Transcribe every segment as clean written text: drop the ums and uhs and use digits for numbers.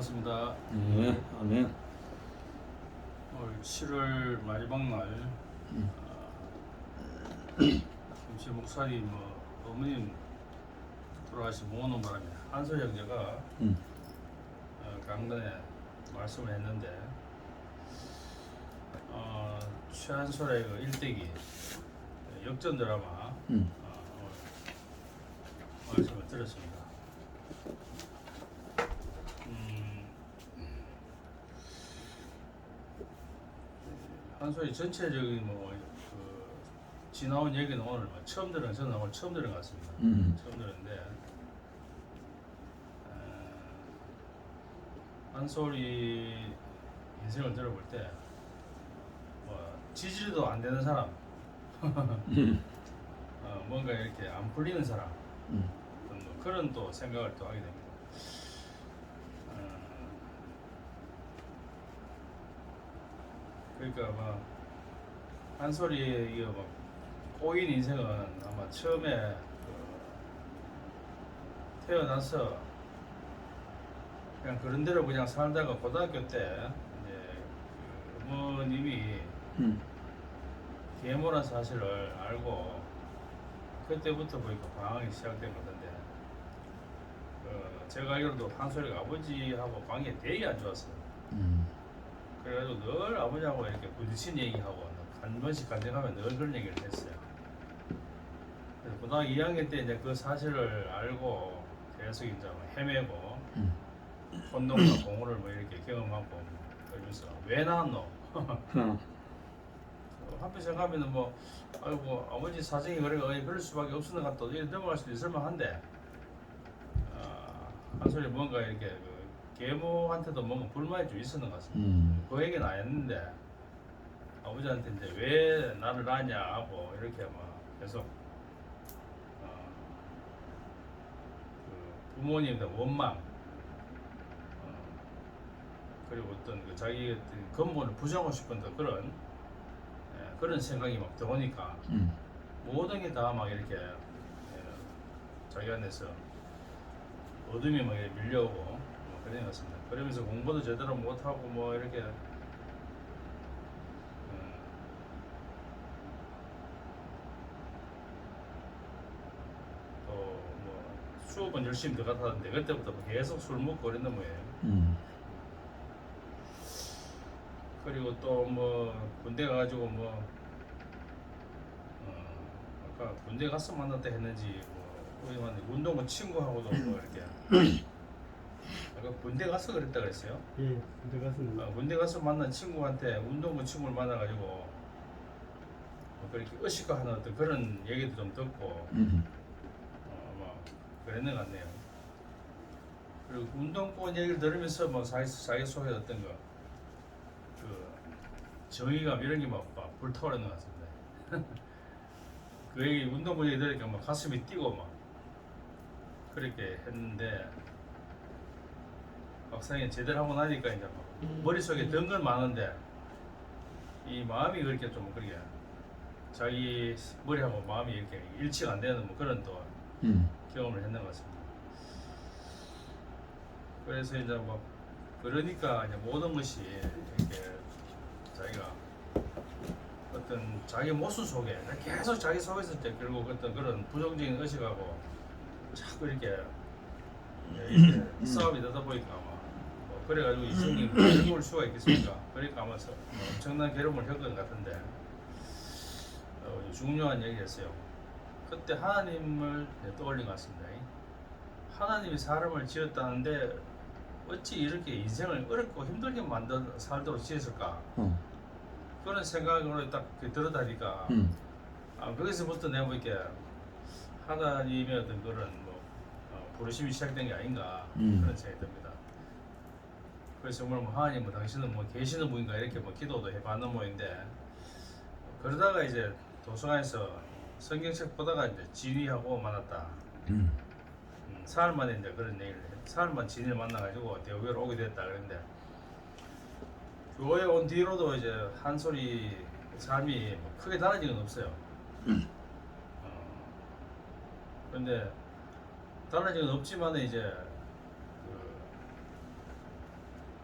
반갑습니다. 네, 아멘. 오늘 7월 마지막 날, 김치 목사님, 어머님 돌아가신 모는 바람에 한솔 형제가 음, 강단에 말씀을 했는데, 최한솔의 그 일대기 역전 드라마 음, 오늘 말씀을 드렸습니다. 한솔이 전체적인 지나온 얘기는 오늘 저는 오늘 처음 들은 것 같습니다. 처음 들었는데 한솔이 인생을 들어볼 때 지지도 안 되는 사람, 뭔가 이렇게 안 풀리는 사람, 그런 또 생각을 또 하게 됩니다. 그러니까 한솔이 이거 꼬인 인생은 아마 처음에 태어나서 그냥 그런 대로 그냥 살다가 고등학교 때 이제 어머님이 계모란 사실을 알고 그때부터 보니까 방황이 시작된 것 같은데 제가 알기로도 한솔이가 아버지하고 관계 되게 안 좋았어요. 그래가지고 늘 아버지하고 이렇게 부딪힌 얘기하고 한 번씩 간증하면 늘 그런 얘기를 했어요. 그래서 고등학교 2학년 때 이제 그 사실을 알고 계속 이제 헤매고 혼동과 공허를 이렇게 경험하고 그러면서 왜 나왔노? 한편 생각하면은 아이고 아버지 사정이 그럴 수밖에 없었는 것 같다 이렇게 넘어갈 수도 있을 만한데 한솔이 뭔가 이렇게 계모한테도 뭔가 불만이 좀 있었는 것 같습니다. 그 얘기는 안 했는데 아버지한테 이제 왜 나를 낳냐 하고 이렇게 계속 부모님의 원망 그리고 어떤 자기 근본을 부정하고 싶은 그런 생각이 들어오니까 모든 게 다 이렇게 자기 안에서 어둠이 이렇게 밀려오고 그런 것 같습니다. 그러면서 공부도 제대로 못하고 이렇게 또 수업은 열심히 들어갔다는데 그때부터 계속 술 먹고 그랬는 모양이에요. 그리고 또 군대 가가지고 아까 군대 가서 만났다 했는지 운동은 친구하고도 이렇게 아까 군대 가서 그랬다 그랬어요? 예, 군대 가서 군대 가서 만난 친구한테 운동부 친구를 만나가지고 그렇게 의식화하는 어떤 그런 얘기도 좀 듣고 그랬는 것 같네요. 그리고 운동권 얘기를 들으면서 자기 속에 어떤 정의감 이런 게 불타오르는 것 같습니다. 그 얘기 운동권 얘기 들으니까 가슴이 뛰고 그렇게 했는데 막상 제대로 하고 나니까 이제 머릿속에 든 건 많은데 이 마음이 그렇게 좀 그렇게 자기 머리하고 마음이 이렇게 일치가 안 되는 그런 또 경험을 했는 것 같습니다. 그래서 이제 그러니까 이제 모든 것이 이렇게 자기가 어떤 자기 모습 속에 계속 자기 속에서 이제 결국 어떤 그런 부정적인 의식하고 자꾸 이렇게 싸움이 되다 보니까 그래가지고 이성이 괴로울 수가 있겠습니까? 그러니까 아마 엄청난 괴로움을 겪은 것 같은데 중요한 얘기였어요. 그때 하나님을 떠올린 것 같습니다. 하나님이 사람을 지었다는데 어찌 이렇게 인생을 어렵고 힘들게 살도록 지었을까? 그런 생각으로 딱 들어다니까 거기서부터 내가 이렇게 하나님의 어떤 그런 부르심이 시작된 게 아닌가 그런 생각이 듭니다. 그래서 정말 하나님 당신은 계시는 분인가 이렇게 기도도 해봤는 모인데 그러다가 이제 도서관에서 성경책 보다가 이제 진이하고 만났다. 사흘 만에 이제 그런 얘기를 해요. 사흘 만 진이를 만나가지고 대구교로 오게 됐다 그랬는데 교회 온 뒤로도 이제 한솔이 삶이 크게 달라진 건 없어요. 그런데 달라진 건 없지만 이제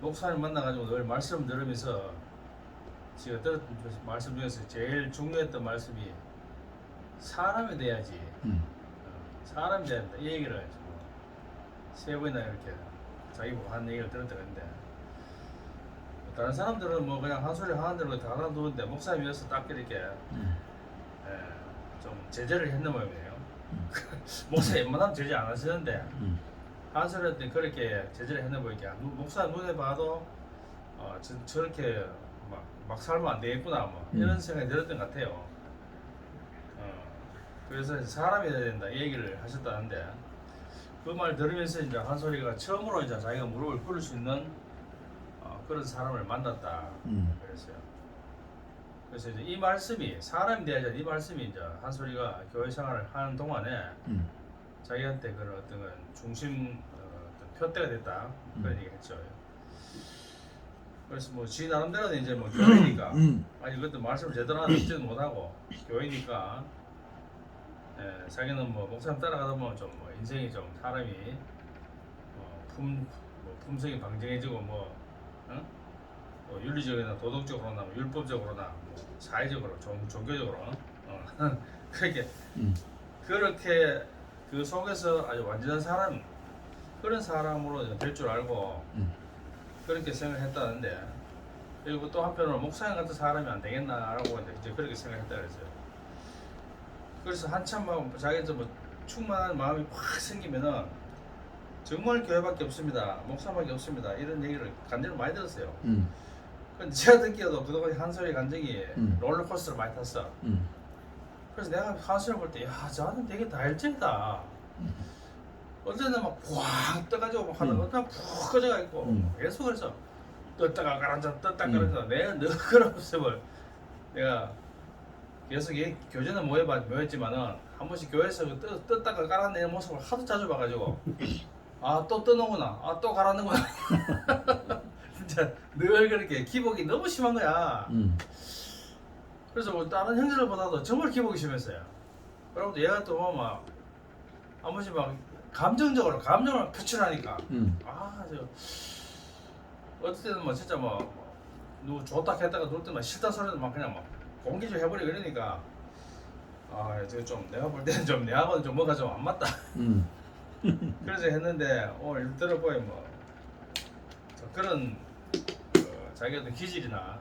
목사님 만나가지고 늘 말씀 들으면서 제가 들었던 말씀 중에서 제일 중요했던 말씀이 사람이 돼야지. 사람이 돼야 된다. 이 얘기를 세 번이나 이렇게 자기 보고 한 얘기를 들었는데 다른 사람들은 뭐 그냥 한 소리 하는 대로 다 알아두는데 목사님이어서 딱 이렇게 좀 제재를 했는 모양이에요. 목사 웬만하면 제재 안 하시는데 한 소리 할 때 그렇게 제재를 했는 모양이야. 목사 눈에 봐도 저렇게 막 살면 안 되겠구나 뭐 이런 생각이 들었던 것 같아요. 그래서 사람이 돼야 된다 이 얘기를 하셨다는데 그 말 들으면서 이제 한 소리가 처음으로 이제 자기가 무릎을 꿇을 수 있는 그런 사람을 만났다 그랬어요. 그래서 이제 이 말씀이 사람이 돼야지 이 말씀이 이제 한 소리가 교회 생활을 하는 동안에 자기한테 그런 어떤 중심 어떤 표대가 됐다 그런 얘기 했죠. 그래서 뭐 지 나름대로는 이제 뭐 교회니까 아니 그것도 말씀을 제대로 듣지는 못하고 교회니까 자기는 뭐 목사님 따라가다 보면 좀 뭐 인생이 좀 사람이 품성이 방정해지고 뭐 윤리적이나 도덕적으로나 뭐 율법적으로나 뭐 사회적으로 종교적으로 그렇게 그 속에서 아주 완전한 사람 그런 사람으로 될 줄 알고 그렇게 생각했다는데 그리고 또 한편으로 목사님 같은 사람이 안 되겠나라고 이제 그렇게 생각했다 그랬어요. 그래서 한참 막 자기한테 뭐 충만한 마음이 확 생기면은 정말 교회밖에 없습니다, 목사밖에 없습니다 이런 얘기를 간절히 많이 들었어요. 근데 제가 듣기에도 그동안 한솔이 간 적이 롤러코스터를 많이 탔어. 그래서 내가 한솔을 볼 때 야 저는 되게 다혈질이다. 어제는 막 부황 떠가지고 막 하다가 어떤 푹 꺼져가 있고 계속 그래서 떴다가 가라앉아 떴다가 가라앉아 내가 늘 그런 모습을 내가 계속 교제는 모였지만은 한 번씩 교회에서 떴다가 가라앉는 모습을 하도 자주 봐가지고 아 또 떠놓구나 아 또 가라앉는구나 진짜 늘 그렇게 기복이 너무 심한 거야. 그래서 뭐 다른 형제들보다도 정말 기복이 심했어요. 그러고 얘가 또 막 한 번씩 막 감정을 표출하니까 저 어떨 때는 뭐 진짜 뭐 누구 좋다 했다가 놀 때만 싫다 소리도 막 그냥 막 공기질 해버리고 이러니까 저거 좀 내가 볼 때는 좀 내하고는 좀 뭐가 좀 안 맞다. 그래서 했는데 오늘 들어보니 뭐 그런 자기 어떤 기질이나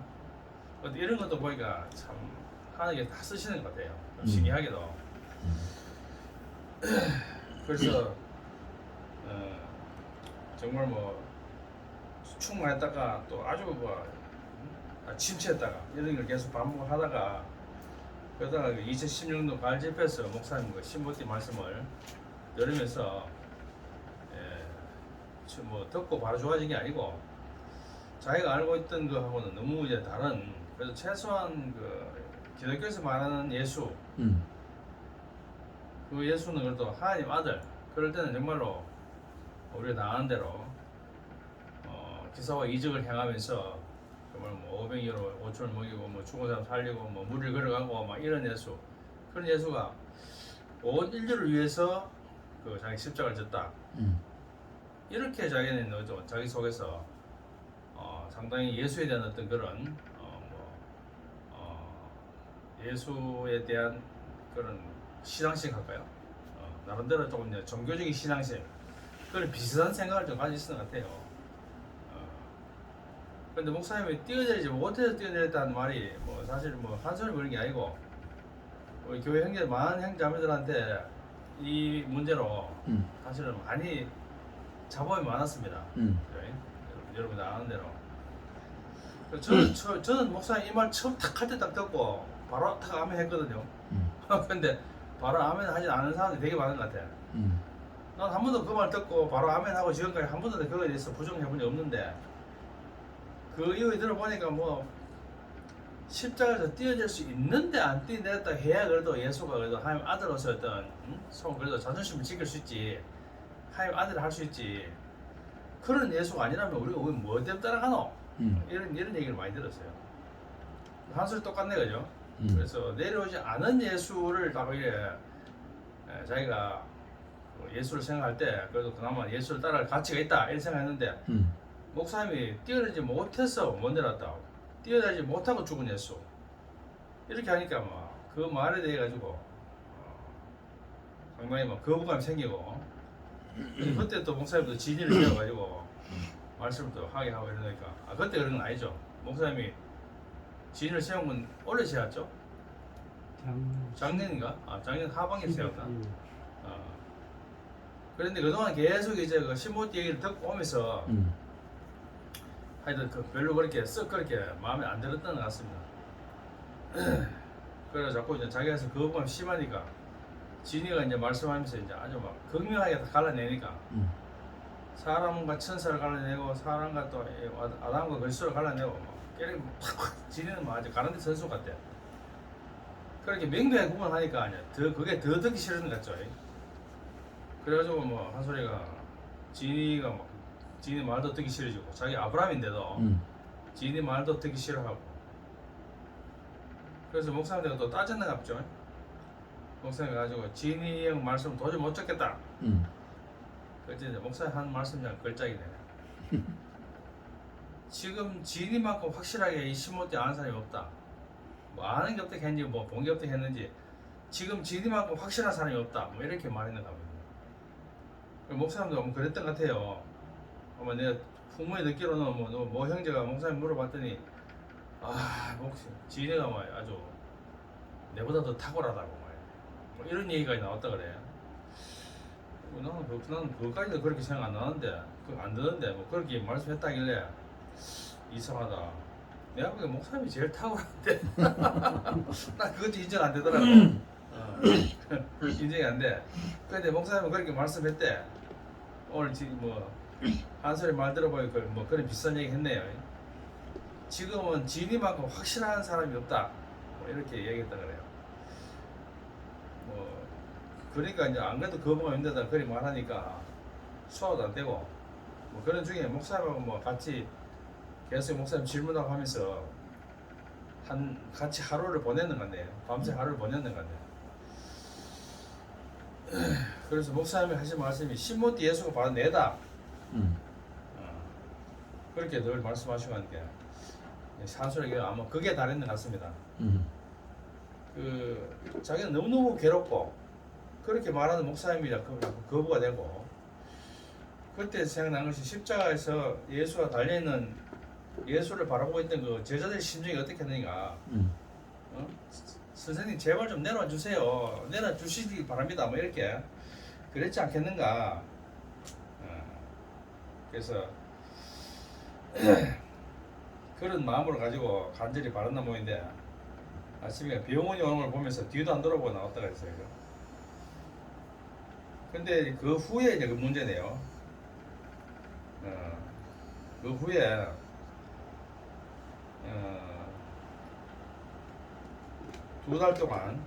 이런 것도 보니까 참 하나님께 다 쓰시는 것 같아요. 신기하게도. 그래서 정말 뭐 충만했다가 또 아주 뭐 침체했다가 이런 걸 계속 반복하다가 그러다가 2016년도 가을 집회에서 목사님 그 신보티 말씀을 들으면서 뭐 듣고 바로 좋아진 게 아니고 자기가 알고 있던 거하고는 너무 이제 다른 그래서 최소한 그 기독교에서 말하는 예수 그 예수는 그래도 하나님 아들 그럴 때는 정말로 우리가 다 아는 대로 기사와 이적을 행하면서 정말 뭐 500여로 5천을 먹이고 뭐 죽은 사람 살리고 뭐 물을 걸어가고 막 이런 예수 그런 예수가 온 인류를 위해서 그 자기 십자가를 졌다 이렇게 자기는 자기 속에서 상당히 예수에 대한 어떤 그런 예수에 대한 그런 신앙심 할까요? 나름대로 조금 종교적인 신앙심 그런 비슷한 생각을 좀 가지고 있는 것 같아요. 근데 목사님이 뛰어내리지 못해서 뛰어내렸다는 말이 뭐 사실 뭐 한손을 그런 게 아니고 우리 교회 형제 많은 형제자매들한테 이 문제로 사실은 많이 잡음이 많았습니다. 여러분 다 아는 대로. 저는 목사님 이 말 처음 탁 할 때 딱 듣고 바로 탁 아멘 했거든요. 근데 바로 아멘 하지 않은 사람들이 되게 많은 것 같아요. 난 한 번도 그 말 듣고 바로 아멘 하고 지금까지 한 번도 그거에 대해서 부정해 본 적 없는데 그 이후에 들어보니까 뭐 십자가에서 뛰어낼 수 있는데 안 뛰어냈다 해야 그래도 예수가 그래도 하나님 아들로서 어떤 그래도 자존심을 지킬 수 있지 하나님 아들을 할 수 있지 그런 예수가 아니라면 우리가 왜 뭐 때문에 따라가노? 이런 얘기를 많이 들었어요. 한 소리 똑같네 그죠? 그래서 내려오지 않은 예수를 딱 이래 자기가 예수를 생각할 때 그래도 그나마 예수를 따라갈 가치가 있다 이렇게 생각했는데 목사님이 뛰어내지 못해서 못 내렸다. 뛰어내지 못하고 죽은 예수. 이렇게 하니까 그 말에 대해 가지고 상당히 거부감이 생기고 그때 또 목사님도 진리를 세워가지고 말씀을 또 하게 하고 이러니까 그때 그런 건 아니죠. 목사님이 진리를 세운 건 원래 세웠죠? 작년인가? 작년 하반기에 세웠나? 그런데 그동안 계속 이제 그 신모띠 얘기를 듣고 오면서 하여튼 별로 그렇게 마음에 안 들었던 것 같습니다. 그래서 자꾸 이제 자기가 거부감이 심하니까 진이가 이제 말씀하면서 이제 아주 극명하게 다 갈라내니까 사람과 천사를 갈라내고 사람과 또 아담과 그리스도를 갈라내고 깨르 진이는 아주 가는데 선수 같아. 그렇게 명백하게 구분하니까 그게 더 듣기 싫은 것 같죠. 그래가지고 한 소리가 진이 말도 듣기 싫어지고 자기 아브라함인데도 진이 말도 듣기 싫어하고 그래서 목사님들과 또 따졌나 보죠. 목사님 가지고 진이 형 말씀 도저히 못 듣겠다. 그때 이제 목사님 한 말씀이 걸작이네. 지금 진이만큼 확실하게 이 신모띠 아는 사람이 없다. 아는 게 어떻게 했는지 본 게 어떻게 했는지 지금 진이만큼 확실한 사람이 없다. 이렇게 말했는가 봅니다. 목사님도 그랬던 것 같아요. 아마 내가 부모의 듣기로는 뭐 형제가 목사님 물어봤더니 진이가 아주 내보다 더 탁월하다고 이런 얘기가 나왔다 그래. 나는 그것까지도 그렇게 생각 안 나는데 안 드는데 그렇게 말씀했다길래 이상하다. 내가 보기엔 목사님이 제일 탁월한데 나 그것도 인정 안 되더라고. 인정이 안 돼. 근데 목사님은 그렇게 말씀했대. 오늘 한 소리 말 들어보니까 그런 비슷한 얘기 했네요. 지금은 진이만큼 확실한 사람이 없다. 이렇게 얘기했다 그래요. 그러니까 이제 안 그래도 거부감 힘들다 그리 말하니까 소화도 안 되고 그런 중에 목사님하고 같이 계속 목사님 질문하고 하면서 같이 하루를 보냈는 건데 밤새 하루를 보냈는 건데 그래서 목사님이 하신 말씀이 신모띠 예수가 바로 내다. 그렇게 늘 말씀하시고 하는데 산소리가 아마 그게 다른 것 같습니다. 자기는 너무너무 괴롭고 그렇게 말하는 목사님이라 거부가 되고 그때 생각난 것이 십자가에서 예수가 달려있는 예수를 바라보고 있던 그 제자들의 심정이 어떻게 했는가. 선생님 제발 좀 내놔 주세요. 내놔 주시기 바랍니다. 이렇게 그랬지 않겠는가. 그래서 그런 마음을 가지고 간절히 바랐나 모인데 아침에 병원이 오는 걸 보면서 뒤도 안 돌아보고 나왔다 그랬어요. 근데 그 후에 이제 그 문제네요. 그 후에 2달 동안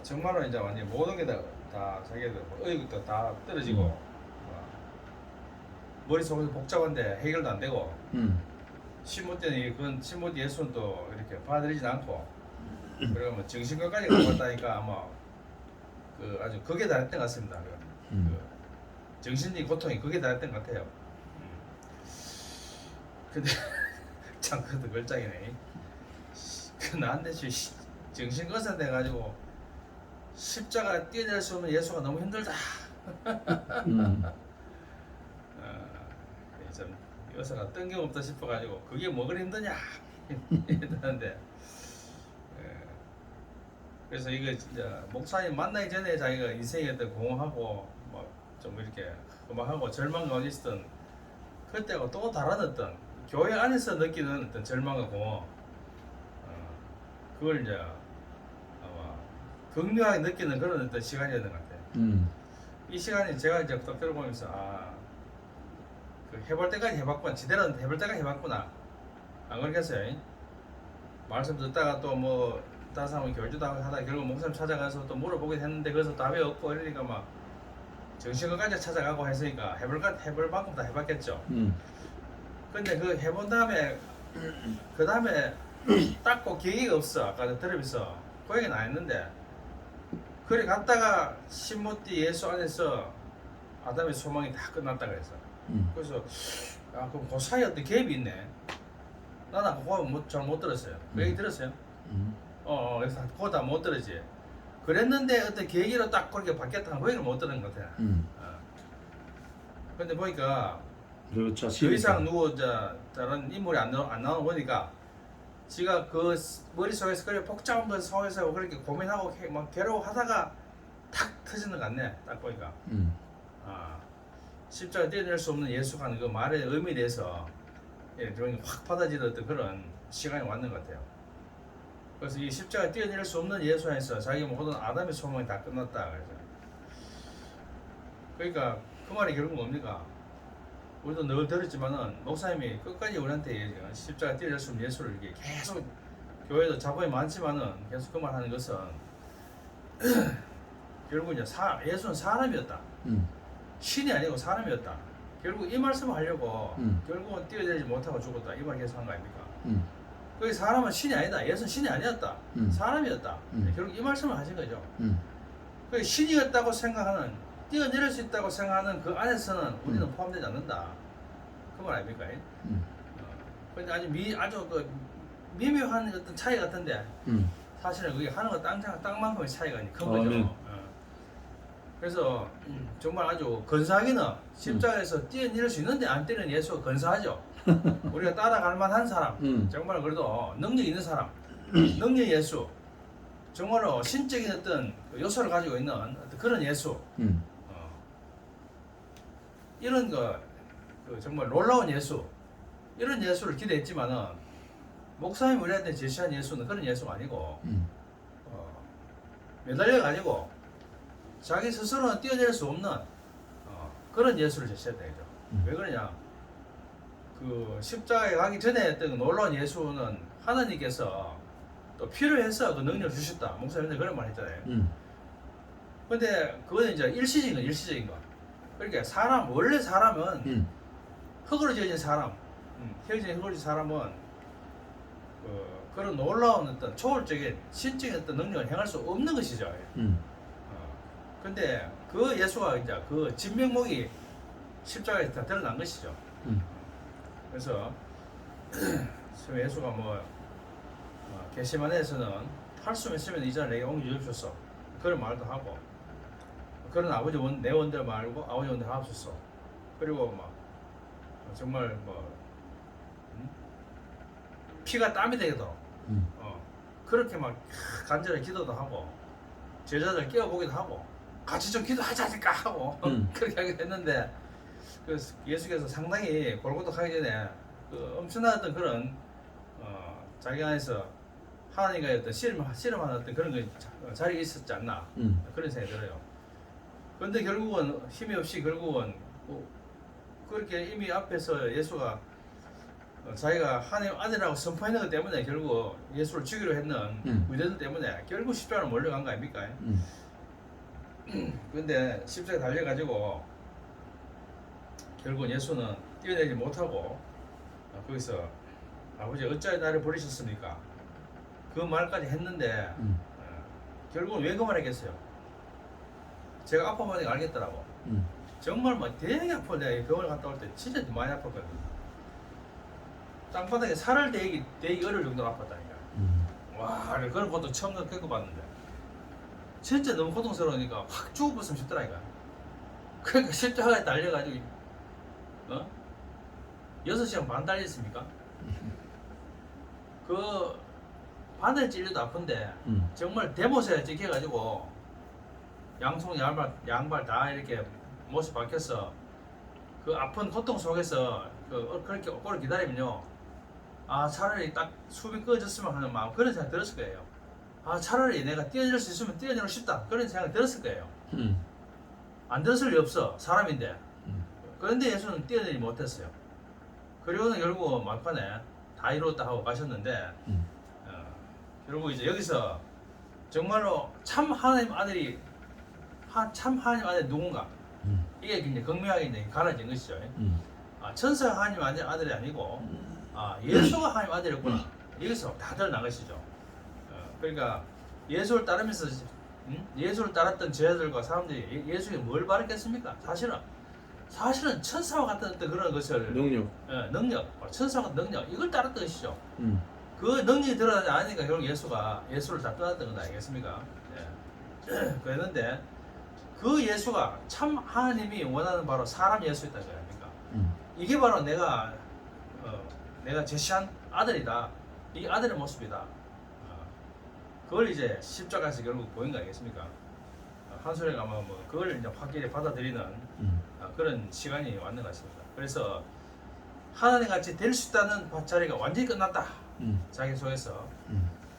정말로 이제 완전 모든 게 다 자기들 의욕도 다 떨어지고 머릿속에서 복잡한데 해결도 안 되고 신모띠는 그건 신모띠 예수는 또 이렇게 받아들이진 않고 그리고 정신과까지 가봤다니까 아마 아주 극에 달했던 것 같습니다. 정신적인 고통이 극에 달했던 것 같아요. 근데 참 그것도 걸작이네. 나한테 정신거사 돼가지고 십자가 뛰어낼 수 없는 예수가 너무 힘들다. 좀 여기서가 뜬금없다 싶어가지고 그게 뭐 그리 힘드냐 이랬는데 그래서 이거 진짜 목사님 만나기 전에 자기가 인생에 어떤 공허하고 좀 이렇게 하고 절망 가운데 있었던 그때하고 또 다른 어떤 교회 안에서 느끼는 어떤 절망과 공허 그걸 이제 아마 극명하게 느끼는 그런 어떤 시간이었던 것 같아요. 이 시간이 제가 이제 딱 들어보면서 해볼 때까지 해봤구나. 제대로 해볼 때까지 해봤구나. 안 그렇겠어요? 말씀 듣다가 또 다른 사람은 교주도 하다 결국 목사님 찾아가서 또 물어보게 했는데 거기서 답이 없고 이러니까 정신과까지 찾아가고 했으니까 해볼 만큼 다 해봤겠죠. 근데 그 해본 다음에 그 다음에 딱 계기가 없어. 아까 들으면서 그 얘기는 안 했는데 그래 갔다가 신모띠 예수 안에서 아담의 소망이 다 끝났다 그래서 그래서 그럼 그 사이에 어떤 갭이 있네. 나는 그거 잘못 들었어요. 그 얘기 들었어요? 그래서 그거 다 못 들었지. 그랬는데 어떤 계기로 딱 그렇게 바뀌었다는 거 얘기를 못 들은 것 같아. 근데 보니까 그렇죠. 더 이상 누구 다른 인물이 안 나오는 보니까 지가 그 머릿속에서 그렇게 복잡한 것 속에서 그렇게 고민하고 막 괴로워하다가 탁 터지는 것 같네. 딱 보니까. 십자가 떼어낼 수 없는 예수가 하는 그 말의 의미에 대해서 좀 확 받아들였던 그런 시간이 왔는 것 같아요. 그래서 이 십자가 떼어낼 수 없는 예수 안에서 자기 모든 아담의 소망이 다 끝났다. 그러니까 그 말이 결국 뭡니까? 우리도 늘 들었지만은 목사님이 끝까지 우리한테 십자가 떼어낼 수 없는 예수를 이렇게 계속 교회도 자본이 많지만은 계속 그 말 하는 것은 결국 이제 예수는 사람이었다. 신이 아니고 사람이었다. 결국 이 말씀을 하려고 결국은 뛰어내리지 못하고 죽었다. 이 말 계속 한 거 아닙니까? 그 사람은 신이 아니다. 예수는 신이 아니었다. 사람이었다. 결국 이 말씀을 하신 거죠. 그 신이었다고 생각하는, 뛰어내릴 수 있다고 생각하는 그 안에서는 우리는 포함되지 않는다. 그 말 아닙니까? 근데 아주 그 미묘한 어떤 차이 같은데 사실은 그게 하는 거 땅만큼의 차이가 큰 거죠. 그래서 정말 아주 근사하기는 십자가에서 뛰어내릴 수 있는데 안 뛰는 예수가 근사하죠. 우리가 따라갈 만한 사람, 정말 그래도 능력 있는 사람, 능력 예수, 정말로 신적인 어떤 요소를 가지고 있는 어떤 그런 예수, 이런 그 정말 놀라운 예수, 이런 예수를 기대했지만은 목사님 우리한테 제시한 예수는 그런 예수가 아니고 매달려 가지고 자기 스스로는 뛰어낼 수 없는 그런 예수를 제시했다 이죠. 왜 그러냐? 그 십자가에 가기 전에 했던 그 놀라운 예수는 하나님께서 또 필요해서 그 능력을 주셨다. 목사님들 그런 말 했잖아요. 근데 그거는 이제 일시적인 거. 그러니까 원래 사람은 흙으로 지어진 사람, 흙으로 지어진 사람은 그런 놀라운 어떤 초월적인 신적인 어떤 능력을 행할 수 없는 것이죠. 근데 그 예수가 이제 그 진면목이 십자가에 다 드러난 것이죠. 그래서 예수가 게시마네에서는 할 수만 있으면 이 자를 내게 옮겨 주옵소서 그런 말도 하고, 그런 아버지 내 원대로 말고 아버지 원대로 하옵소서. 그리고 정말 피가 땀이 되도록 그렇게 간절히 기도도 하고 제자들 깨워보기도 하고 같이 좀 기도하지 않을까 하고 그렇게 하기도 했는데, 그 예수께서 상당히 골고루 가기 전에 그 엄청난 어떤 그런 자기 안에서 하나님과의 어떤 씨름하는 어떤 그런 게 자리에 있었지 않나 그런 생각이 들어요. 그런데 결국은 힘이 없이 결국은 그렇게 이미 앞에서 예수가 자기가 하나님 아들이라고 선포했는 것 때문에 결국 예수를 죽이려 했는 유대들 때문에 결국 십자가로 몰려간 거 아닙니까? 근데 십자가에 달려가지고 결국 예수는 뛰어내지 못하고 거기서 아버지 어찌하여 나를 버리셨습니까? 그 말까지 했는데 결국은 왜 그 말 했겠어요? 제가 아파보니까 알겠더라고. 정말 되게 아파. 내가 병원을 갔다 올 때 진짜 많이 아팠거든. 땅바닥에 살을 대기 어려울 정도로 아팠다니까. 와, 그런 것도 처음 겪어봤는데 진짜 너무 고통스러우니까 확 죽어버렸으면 싶더라니까. 그러니까 십자가에 달려가지고 6시간 반 달렸습니까? 그 바늘에 찔려도 아픈데 정말 대못에 찍혀가지고 양손 양발 다 이렇게 못이 박혀서 그 아픈 고통 속에서 그렇게 오래 기다리면요, 차라리 딱 수비 꺼졌으면 하는 마음, 그런 생각 들었을 거예요. 차라리 내가 뛰어낼 수 있으면 뛰어내고 싶다, 그런 생각이 들었을 거예요. 안 들었을 리 없어, 사람인데. 그런데 예수는 뛰어내지 못했어요. 그리고는 결국 막판에 다 이루었다 하고 가셨는데 결국 이제 여기서 정말로 참 하나님 아들이 참 하나님 아들이 누군가, 이게 이제 극명하게 이제 갈라진 것이죠. 천사가 하나님 아들이 아니고 예수가 하나님 아들이었구나, 여기서 다 드러난 것이죠. 그러니까 예수를 따르면서 예수를 따랐던 제자들과 사람들이 예수에게 뭘 바랬겠습니까? 사실은 사실은 천사와 같은 어떤 그런 것을 능력. 능력, 천사와 같은 능력 이걸 따랐던 것이죠. 음. 그 능력이 드러나지 않으니까 결국 예수를 다 떠났던 것 아니겠습니까? 예. 그랬는데 그 예수가 참 하나님이 원하는 바로 사람 예수였다는 거 아닙니까? 이게 바로 내가 제시한 아들이다. 이 아들의 모습이다. 그걸 이제 십자가에서 결국 보인 거 아니겠습니까? 한소리가 아마 뭐 그걸 이제 확실히 받아들이는 그런 시간이 왔는 것 같습니다. 그래서 하나님 같이 될 수 있다는 자리가 완전히 끝났다. 자기 속에서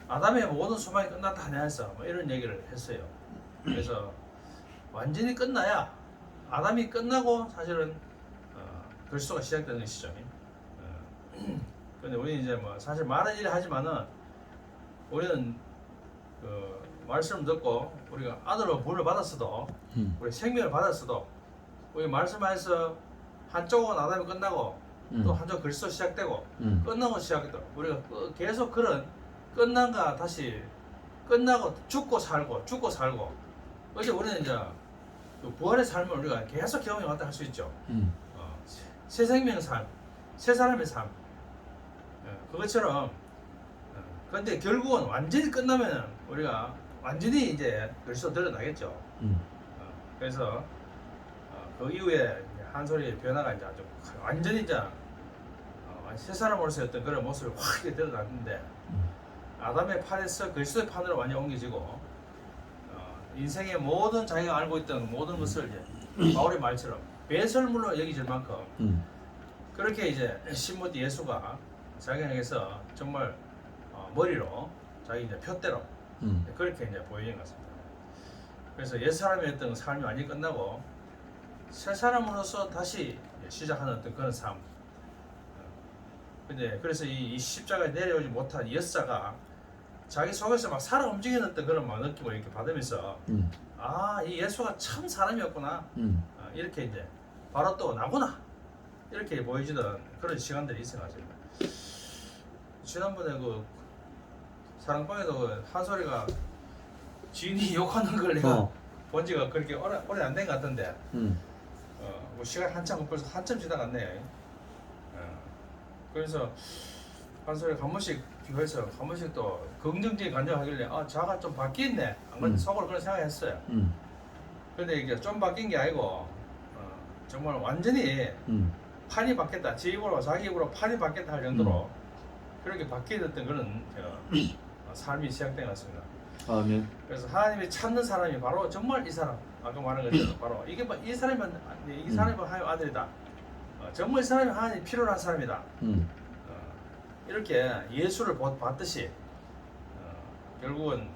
아담의 모든 소망이 끝났다 하면서 뭐 이런 얘기를 했어요. 그래서 완전히 끝나야 아담이 끝나고 사실은 그리스도가 시작되는 것이죠. 근데 우리는 이제 뭐 사실 말은 이래 하지만은 우리는 그 말씀을 듣고 우리가 아들로 부름을 받았어도 우리 생명을 받았어도 우리 말씀에서 한쪽은 아담이 끝나고 또 한쪽 그리스도 시작되고 끝나고 시작되고 우리가 계속 그런 끝난가 다시 끝나고 죽고 살고 어제 우리는 이제 그 부활의 삶을 우리가 계속 경험해 왔다 할 수 있죠. 새 생명의 삶, 새 사람의 삶 그것처럼 근데 결국은 완전히 끝나면 우리가 완전히 이제 그리스도 드러나겠죠. 그래서 그 이후에 한솔의 변화가 이제 아주 완전히 이제 새 사람으로서의 어떤 그런 모습이 확 드러났는데 아담의 판에서 그리스도의 판으로 완전히 옮겨지고 인생의 모든 자기가 알고 있던 모든 것을 이제 바울의 말처럼 배설물로 여기질 만큼 그렇게 이제 신부디 예수가 자기에게서 정말 머리로 자기 이제 표대로 그렇게 이제 보이는 것 같습니다. 그래서 옛 사람의 어떤 삶이 완전히 끝나고 새 사람으로서 다시 시작하는 어떤 그런 삶. 근데 그래서 이 십자가에 내려오지 못한 옛사가 자기 속에서 막 살아 움직이는 어떤 그런 막 느낌을 이렇게 받으면서 이 예수가 참 사람이었구나. 이렇게 이제 바로 또 나구나. 이렇게 보여지던 그런 시간들이 있어 가지고 지난번에 그 사랑방에도 한소리가 지인이 욕하는 걸 내가 본 지가 그렇게 오래 안 된 것 같은데 뭐 시간 한참 벌써 한참 지나갔네. 그래서 한소리가 한 번씩 비교해서 한 번씩 또 긍정적인 감정하길래 자가 좀 바뀌었네. 안 그래도 속으로 그런 생각했어요. 근데 이게 좀 바뀐 게 아니고 정말 완전히 판이 바뀌었다. 제 입으로 자기 입으로 판이 바뀌었다 할 정도로 그렇게 바뀌었던 그런 삶이 시작된 것 같습니다. 아멘. 그래서 하나님이 찾는 사람이 바로 정말 이 사람 아까 말한 것처럼 바로 이게 이 사람이 하나님의 아들이다. 정말 이 사람이 하나님이 필요한 사람이다. 이렇게 예수를 봤듯이 결국은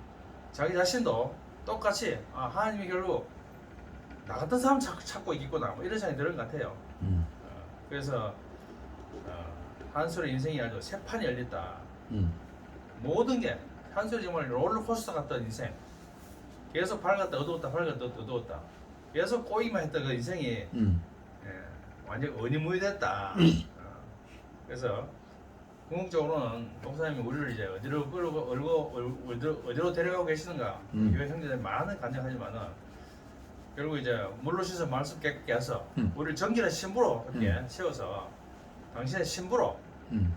자기 자신도 똑같이 하나님이 결국 나 같은 사람 찾고 있겠구나 뭐 이런 생각이 드는 것 같아요. 그래서 한솔의 인생이 아주 새 판이 열렸다. 모든 게 한솔이 정말 롤러코스터 같던 인생. 계속 밝았다 어두웠다 밝았다 어두웠다. 계속 꼬이기만 했던 그 인생이 완전 어니무이됐다. 그래서 궁극적으로는 목사님이 우리를 이제 어디로 어디로 데려가고 계시는가 교회 형제들 많은 간증하지만은 결국 이제 물로 씻어 말씀 깨끗게 해서 우리를 정결한 신부로 그렇게 세워서 당신의 신부로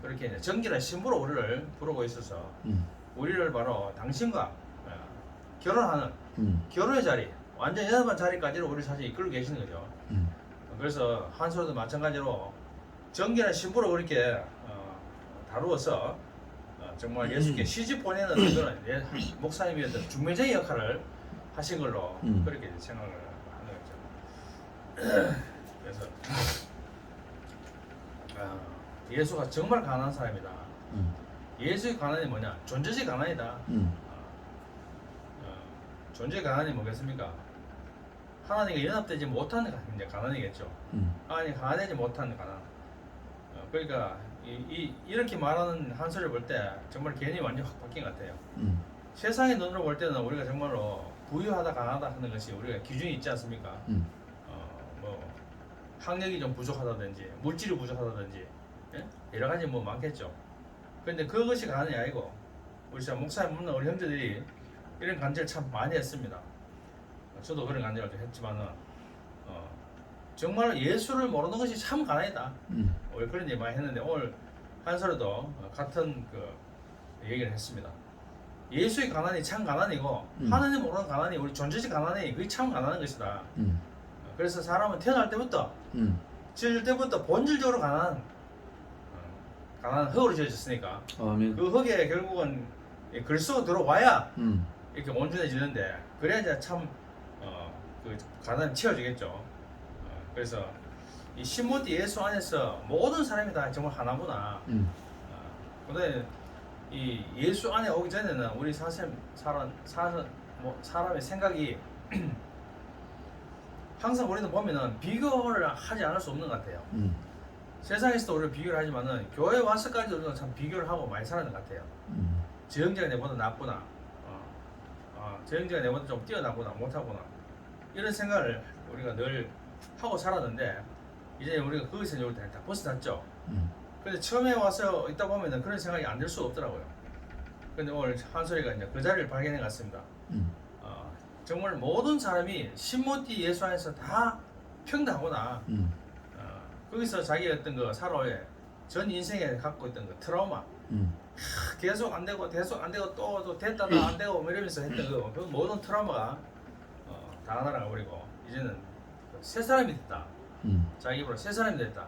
그렇게 이제 정결한 신부로 우리를 부르고 있어서 우리를 바로 당신과 결혼하는 결혼의 자리 완전 연합한 자리까지로 우리를 사실 이끌고 계시는 거죠. 그래서 한솔도 마찬가지로 정결한 신부로 그렇게 다루어서 정말 예수께 시집 보내는 그런 목사님의 어떤 중매자의 역할을 하신 걸로 그렇게 생각을 하는 거죠. 그래서 예수가 정말 가난한 사람이다. 예수의 가난이 뭐냐? 존재의 가난이다. 존재의 가난이 뭐겠습니까? 하나님과 연합되지 못하는 이제 가난이겠죠. 하나님 가난되지 못하는 가난. 그러니까 이렇게 말하는 한소리를 볼 때 정말 개념이 완전 확 바뀐 것 같아요. 세상의 눈으로 볼 때는 우리가 정말로 부유하다 가난하다 하는 것이 우리가 기준이 있지 않습니까? 뭐 학력이 좀 부족하다든지 물질이 부족하다든지 여러 가지 뭐 많겠죠. 근데 그것이 가난이 아니고 우리 진짜 목사님 만난 우리 형제들이 이런 간증을 참 많이 했습니다. 저도 그런 간증을 좀 했지만은 정말 예수를 모르는 것이 참 가난이다. 음. 오늘 그런 얘기 많이 했는데 오늘 한설도 같은 그 얘기를 했습니다. 예수의 가난이 참 가난이고 하나님 모르는 가난이 우리 존재적 가난이 그게 참 가난한 것이다. 그래서 사람은 태어날 때부터 지을 때부터 본질적으로 가난한 흙으로 지어졌으니까 아멘. 그 흙에 결국은 글쓰고 들어와야 음. 이렇게 온전해지는데 그래야 이제 참 그 가난이 채워지겠죠. 그래서 이 신모티 예수 안에서 모든 사람이 다 정말 하나구나. 그다음에 이 예수 안에 오기 전에는 우리 사람의 생각이 항상 우리는 보면은 비교를 하지 않을 수 없는 것 같아요. 세상에서도 우리가 비교를 하지만은 교회 와서까지 우리가 참 비교를 하고 많이 살았는 것 같아요. 저 형제가 내보다 낫구나. 저 형제가 내보다 좀 뛰어나구나, 못하구나. 이런 생각을 우리가 늘 하고 살았는데 이제 우리가 거기서 이제 다 벗어났죠. 근데 처음에 와서 있다 보면은 그런 생각이 안 들 수 없더라고요. 근데 오늘 한솔이가 이제 그 자리를 발견해 갔습니다. 정말 모든 사람이 신모티 예수 안에서 다 평등하구나. 거기서 자기 어떤 그 살아오의 전 인생에 갖고 있던 그 트라우마, 계속 안 되고 또 됐다가 안 되고 뭐 이러면서 했던 그 모든 트라우마가 다 날아가버리고 이제는 새 사람이 됐다. 자기 입으로 새 사람이 됐다.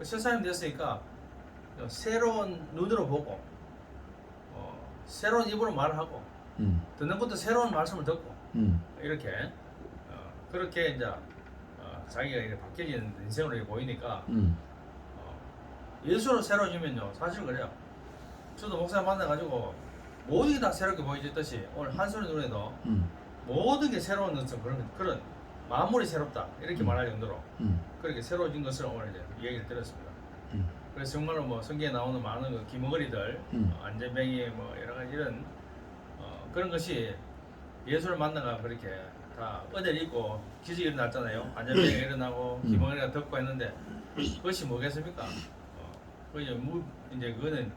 새 사람이 됐으니까 새로운 눈으로 보고 새로운 입으로 말을 하고 듣는 것도 새로운 말씀을 듣고 이렇게 그렇게 이제 자기가 이렇게 바뀌어지는 인생으로 이렇게 보이니까 예수로 새로워지면요 사실 그래요. 저도 목사님 만나가지고 모든 게 다 새롭게 보여졌듯이 오늘 한솔이 눈에도 모든 게 새로운 것은 그런 만물이 새롭다 이렇게 말할 정도로 그렇게 새로워진 것을 오늘 이제 얘기를 들었습니다. 그래서 정말로 뭐 성경에 나오는 많은 그 기머거리들, 안전뱅이 뭐 여러 가지 이런 그런 것이 예수를 만나가 그렇게 다 은혜를 입고 기적이 일어났잖아요. 안전뱅이가 일어나고 기머거리가 덮고 했는데 그것이 뭐겠습니까? 이제 그거는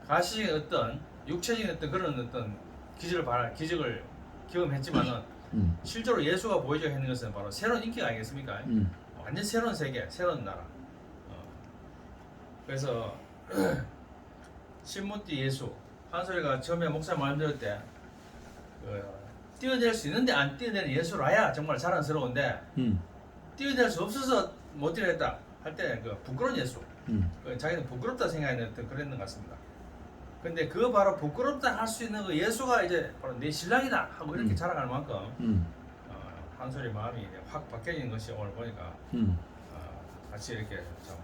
가시적인 어떤 육체적인 어떤 그런 어떤 기적을 경험했지만은 실제로 예수가 보여져 있는 것은 바로 새로운 인격 아니겠습니까? 완전 새로운 세계, 새로운 나라. 그래서 신모티 예수 한솔이가 처음에 목사님 말씀 들을 때 뛰어낼 수 있는데 안 뛰어내는 예수라야 정말 자랑스러운데 뛰어낼 수 없어서 못 뛰어냈다 할 때 그 부끄러운 예수 자기는 부끄럽다 생각했던 그랬는 것 같습니다. 근데 그 바로 부끄럽다 할 수 있는 그 예수가 이제 바로 내 신랑이다 하고 이렇게 자랑할 만큼 한솔이 마음이 이제 확 바뀌어진 것이 오늘 보니까 같이 이렇게 좀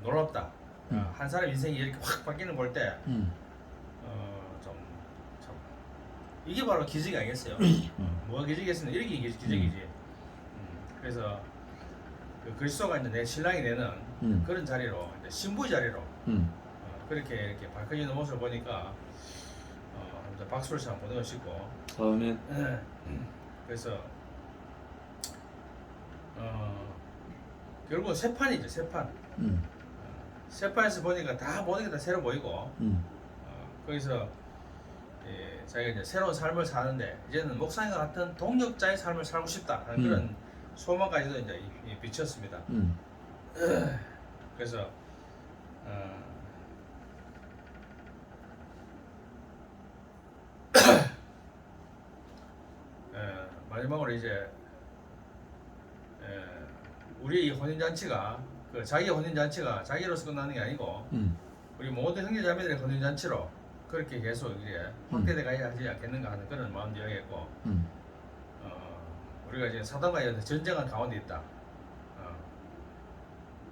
놀랍다. 한 사람 인생이 이렇게 확 바뀌는 걸 때 참 이게 바로 기적이 아니겠어요? 뭐가 기적이겠습니까? 이렇게 기적이지. 그래서 그 그리스도가 이제 내 신랑이 되는 그런 자리로 이제 신부의 자리로 그렇게 이렇게 밝혀지는 모습을 보니까 박수를 참 보내고 싶고. 아멘. 그래서 결국은 새 판이죠, 새 판. 새 판에서 보니까 다 모든 게 다 새로 보이고 거기서 자기가 이제 새로운 삶을 사는데 이제는 목사님과 같은 동력자의 삶을 살고 싶다 하는 그런 소망까지도 이제 비쳤습니다. 그래서 마지막으로 이제 우리 이 혼인잔치가 그 자기 혼인잔치가 자기로서 끝나는 게 아니고 우리 모든 형제자매들의 혼인잔치로 그렇게 계속 이제 확대돼 가야 하지 않겠는가 하는 그런 마음도 여기있고 우리가 이제 사단과 전쟁한 가운데 있다.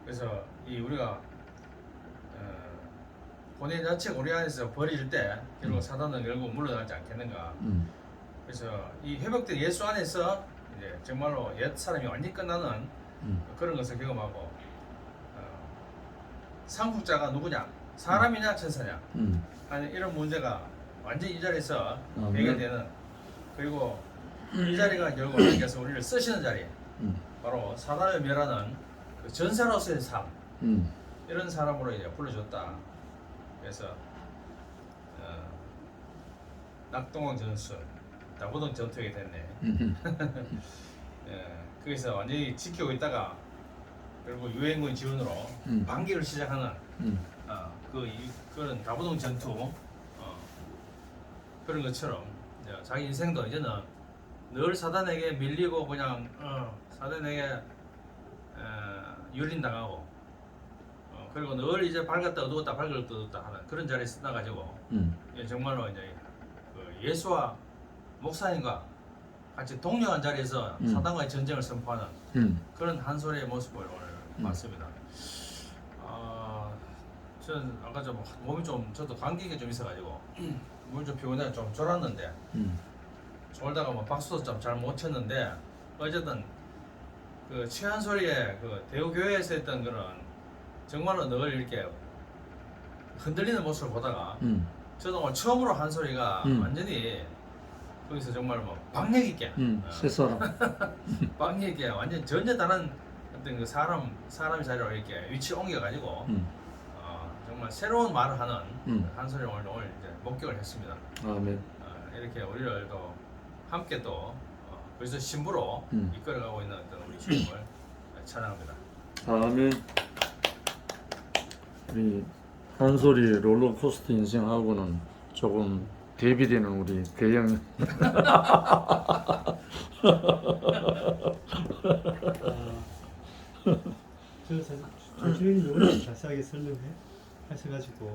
그래서 이 우리가 혼인잔치가 우리 안에서 벌어질 때 결국 사단은 결국 물러나지 않겠는가. 그래서 이 회복된 예수 안에서 이제 정말로 옛 사람이 완전히 끝나는 그런 것을 경험하고 상속자가 누구냐, 사람이냐 천사냐 하는 이런 문제가 완전히 이 자리에서 해결되는, 그리고 이 자리가 결국 하나님께서 우리를 쓰시는 자리, 바로 사단을 멸하는 그 전사로서의 삶, 이런 사람으로 이제 불러줬다. 그래서 낙동강 전술, 다보동 전투에 됐네. 거기서 완전히 지키고 있다가 결국 유엔군 지원으로 반격을 시작하는 그런 가부동 전투 그런 것처럼 자기 인생도 이제는 늘 사단에게 밀리고 그냥 사단에게 유린당하고 그리고 늘 이제 밝았다 어두웠다 밝았다 어두웠다 하는 그런 자리에 쓰다가지고 정말로 이제 그 예수와 목사님과 같이 동료한 자리에서 사단과의 전쟁을 선포하는 그런 한솔의 모습을 오늘 봤습니다. 저는 아까 좀 몸이 좀 저도 감기가 좀 있어가지고 몸이 좀 피곤해 좀 졸았는데 졸다가 뭐 박수도 좀 잘 못 쳤는데 어쨌든 그 최한솔이의 그 대우교회에서 했던 그런 정말로 늘 이렇게 흔들리는 모습을 보다가 저도 오늘 처음으로 한솔이가 완전히 거기서 정말 뭐 박력 있게 새 사람. 박력 있게 완전 전혀 다른 어떤 그 사람의 자리로 이렇게 위치 옮겨가지고 정말 새로운 말을 하는 한솔이 오늘 이제 목격을 했습니다. 아멘. 이렇게 우리를 또 함께 또 그래서 신부로 이끌어가고 있는 어떤 우리 주님을 찬양합니다. 아멘. 우리 한솔이 롤러코스터 인생하고는 조금 대비되는 우리 대형. 저 사실 조주인이 오늘 자세하게 설명하셔가지고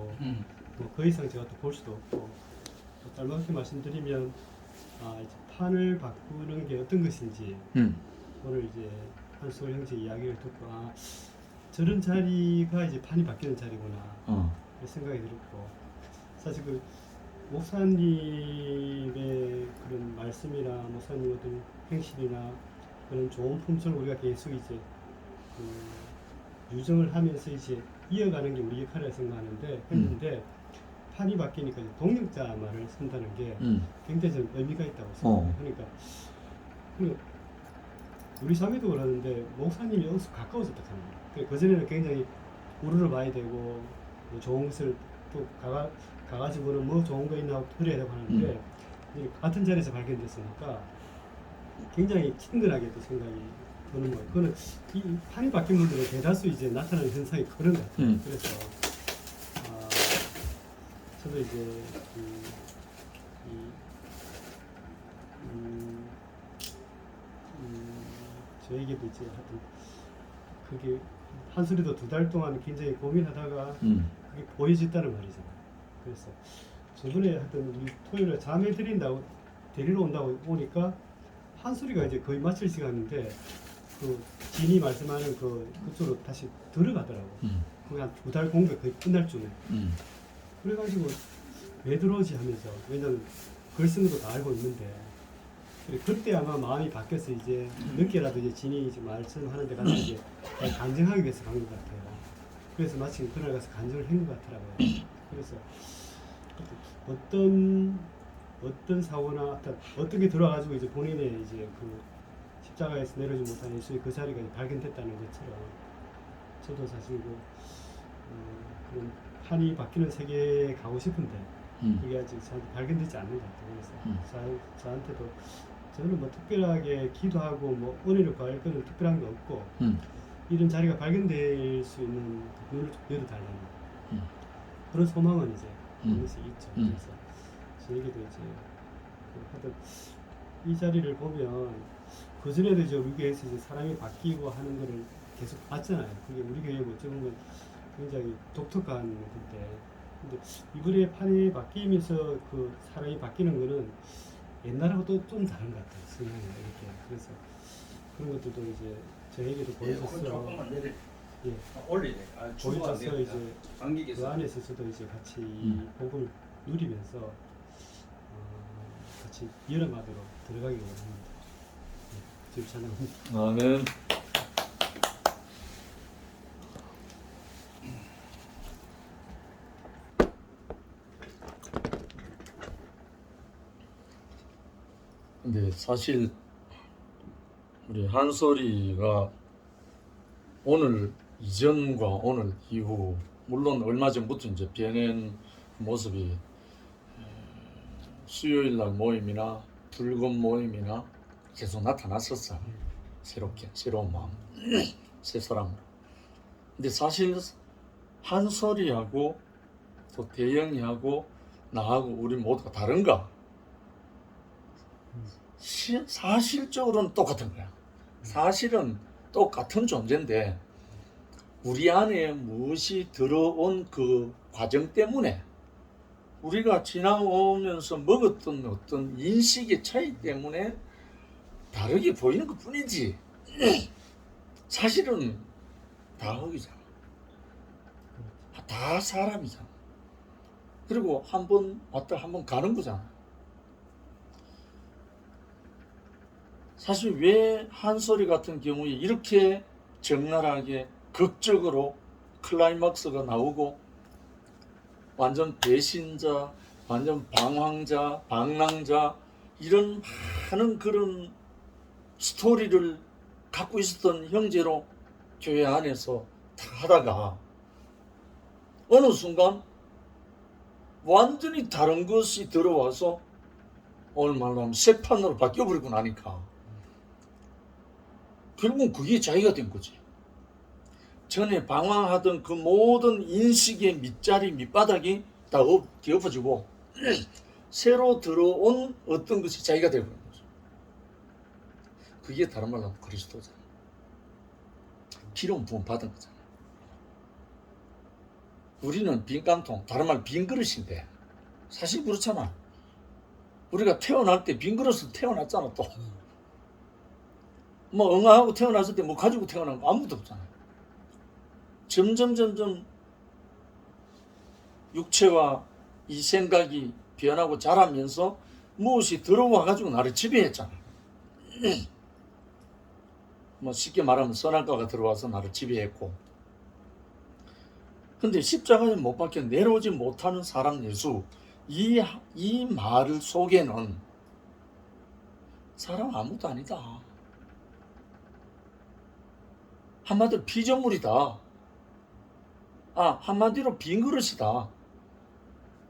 뭐 그 이상 제가 또 볼 수도 없고 또 짧게 말씀드리면 이제 판을 바꾸는 게 어떤 것인지 오늘 이제 한솔 형제 이야기를 듣고 저런 자리가 이제 판이 바뀌는 자리구나 그런 생각이 들었고 사실 그 목사님의 그런 말씀이나 목사님 어떤 행실이나 그런 좋은 품성을 우리가 계속 이제 유정을 하면서 이제 이어가는 게 우리 역할이라 생각하는데 했는데 판이 바뀌니까 동력자 말을 쓴다는 게 굉장히 좀 의미가 있다고 생각해요. 그러니까 우리 자매도 그러는데 목사님이 여기서 가까워졌다 합니다. 그전에는 굉장히 우르르 봐야 되고 뭐 좋은 것을 또 가가지고는 뭐 좋은 거 있나 그래야 되고 하는데 이제 같은 자리에서 발견됐으니까 굉장히 친근하게 또 생각이 드는 거예요. 그거는 이 판이 바뀐 분들은 대다수 이제 나타나는 현상이 그런 것 같아요. 그래서 저도 이제 저에게도 이제 하여튼 그게 한솔이도 2달 동안 굉장히 고민하다가 그게 보여졌다는 말이잖아요. 그래서 저번에 하여튼 우리 토요일에 자매 데리러 온다고 오니까 한솔이가 이제 거의 마칠 시간인데 그 진이 말씀하는 그쪽으로 다시 들어가더라고. 그게 한 2달 공부 거의 끝날 쯤에. 그래가지고 왜 들어오지 하면서 왜냐면 글 쓰는 것도 다 알고 있는데 그때 아마 마음이 바뀌어서 이제 늦게라도 이제 진이 이제 말씀하는 데 가서 이제 간증하기 위해서 간 것 같아요. 그래서 마침 그날 가서 간증을 한 것 같더라고요. 그래서 어떤 사고나 어떻게 들어와가지고 이제 본인의 이제 그 십자가에서 내려오지 못한 예수의 그 자리가 발견됐다는 것처럼 저도 사실 그런 판이 바뀌는 세계에 가고 싶은데 그게 아직 저한테 발견되지 않는 것 같아요. 그래서 저한테도 저는 뭐 특별하게 기도하고 뭐 은혜를 구할 거는 특별한 게 없고 이런 자리가 발견될 수 있는 눈을 열어달라는 그런 소망은 이제 하나씩 있죠. 그래서 저에게도 이제 하여튼 이 자리를 보면 그 전에도 이제 우리 교회에서 이제 사람이 바뀌고 하는 거를 계속 봤잖아요. 그게 우리 교회 어찌 보면 굉장히 독특한 건데, 근데 이번에 판이 바뀌면서 그 사람이 바뀌는 거는 옛날하고 또 좀 다른 것 같아요. 성향이 이렇게. 그래서 그런 것들도 이제 저에게도 보여줬어요. 조금만 내려. 예. 올리네. 보여줘서 이제 그 안에서 저도 이제 같이 복을 누리면서 같이 열어마도록 들어가기 원합니다. 지금 찬양합니다. 아멘. 근데 사실 우리 한솔이가 오늘 이전과 오늘 이후 물론 얼마 전부터 이제 변한 모습이 수요일 날 모임이나 불금 모임이나 계속 나타났었어. 새롭게 새로운 마음 새 사람으로. 근데 사실 한솔이하고 또 대영이하고 나하고 우리 모두가 다른가? 사실적으로는 똑같은 거야. 사실은 똑같은 존재인데 우리 안에 무엇이 들어온 그 과정 때문에 우리가 지나오면서 먹었던 어떤 인식의 차이 때문에 다르게 보이는 것 뿐이지 사실은 다 흙이잖아. 다 사람이잖아. 그리고 한 번 왔다 한 번 가는 거잖아. 사실 왜 한솔이 같은 경우에 이렇게 적나라하게 극적으로 클라이막스가 나오고 완전 배신자, 완전 방황자, 방랑자 이런 많은 그런 스토리를 갖고 있었던 형제로 교회 안에서 다 하다가 어느 순간 완전히 다른 것이 들어와서 오늘 말하면 새 판으로 바뀌어버리고 나니까 결국은 그게 자기가 된 거지. 전에 방황하던 그 모든 인식의 밑자리 밑바닥이 다 엎어지고 새로 들어온 어떤 것이 자기가 되어버린 거죠. 그게 다른 말로 하면 그리스도잖아. 기름 부음 받은 거잖아. 우리는 빈 깡통, 다른 말 빈 그릇인데 사실 그렇잖아. 우리가 태어날 때 빈 그릇으로 태어났잖아. 또 뭐 응아하고 태어났을 때 뭐 가지고 태어난 거 아무것도 없잖아. 점점 육체와 이 생각이 변하고 자라면서 무엇이 들어와 가지고 나를 지배했잖아. 뭐 쉽게 말하면 선악과가 들어와서 나를 지배했고. 근데 십자가에 못 박혀 내려오지 못하는 사람 예수, 이 말 속에는 사람 아무것도 아니다. 한마디로 피조물이다. 한마디로 빈 그릇이다.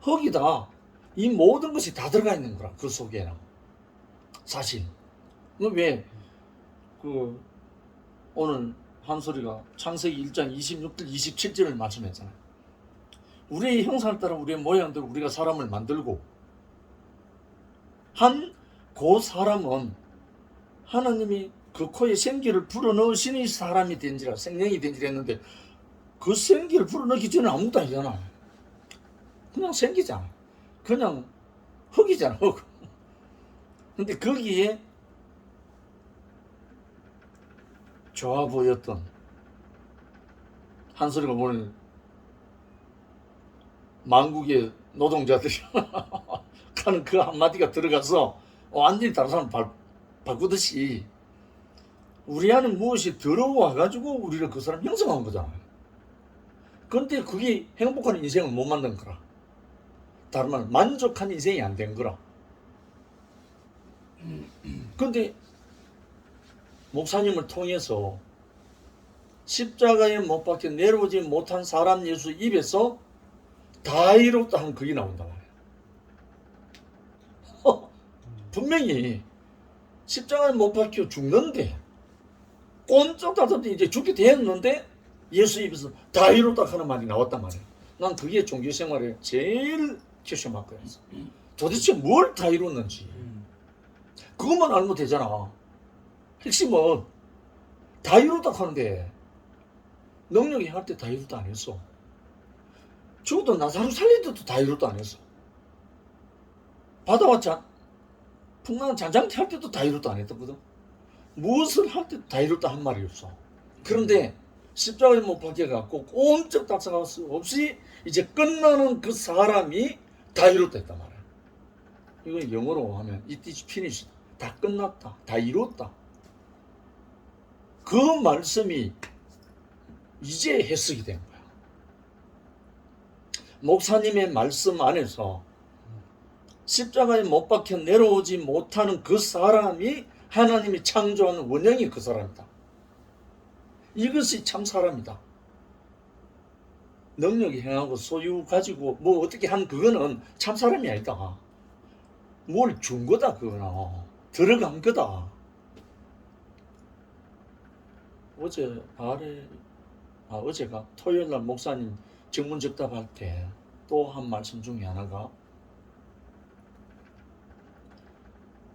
흙이다. 이 모든 것이 다 들어가 있는 거라. 그 속에는. 사실. 왜 오늘 한솔이가 창세기 1장 26절 27절을 말씀했잖아요. 우리의 형상을 따라 우리의 모양대로 우리가 사람을 만들고 그 사람은 하나님이 그 코에 생기를 불어넣으시니 사람이 된지라 생명이 된지라 했는데 그 생기를 불어넣기 전에 아무것도 아니잖아. 그냥 생기잖아. 그냥 흙이잖아. 흙. 근데 거기에 좋아 보였던 한솔이가 오늘 만국의 노동자들이 하는 그 한마디가 들어가서 완전히 다른 사람 바꾸듯이 우리 안에 무엇이 들어와 가지고 우리를 그 사람 형성한 거잖아요. 그런데 그게 행복한 인생을 못 만든 거라. 다른 말 만족한 인생이 안 된 거라. 그런데 목사님을 통해서 십자가에 못 박혀 내려오지 못한 사람 예수 입에서 다 이뤘다 하면 그게 나온단 말이야. 분명히 십자가에 못 박혀 죽는데 꼰쩍다던데 이제 죽게 되었는데 예수 입에서 다 이뤘다 하는 말이 나왔단 말이야. 난 그게 종교생활에 제일 캐셔마크였어. 도대체 뭘 다 이뤘는지 그것만 알면 되잖아. 핵심은 다 이뤘다 하는데 능력이 할 때 다 이뤘다 안 했어. 죽어도 나사로 살릴 때도 다 이뤘다 안 했어. 바다와 풍랑한 잔잔티 할 때도 다 이뤘다 안 했거든. 무엇을 할 때도 다 이뤘다 한 말이 없어. 그런데 십자가에 못 박혀갖고 꼼짝 달싹할 수 없이 이제 끝나는 그 사람이 다 이뤘다 했단 말이야. 이건 영어로 하면 it is finished. 다 끝났다. 다 이뤘다. 그 말씀이 이제 해석이 된 거야. 목사님의 말씀 안에서 십자가에 못 박혀 내려오지 못하는 그 사람이 하나님이 창조한 원형이 그 사람이다. 이것이 참 사람이다. 능력이 행하고 소유 가지고 뭐 어떻게 한 그거는 참 사람이 아니다. 뭘 준 거다 그거는. 들어간 거다. 어제가 토요일 날 목사님 정문적답할 때 또 한 말씀 중에 하나가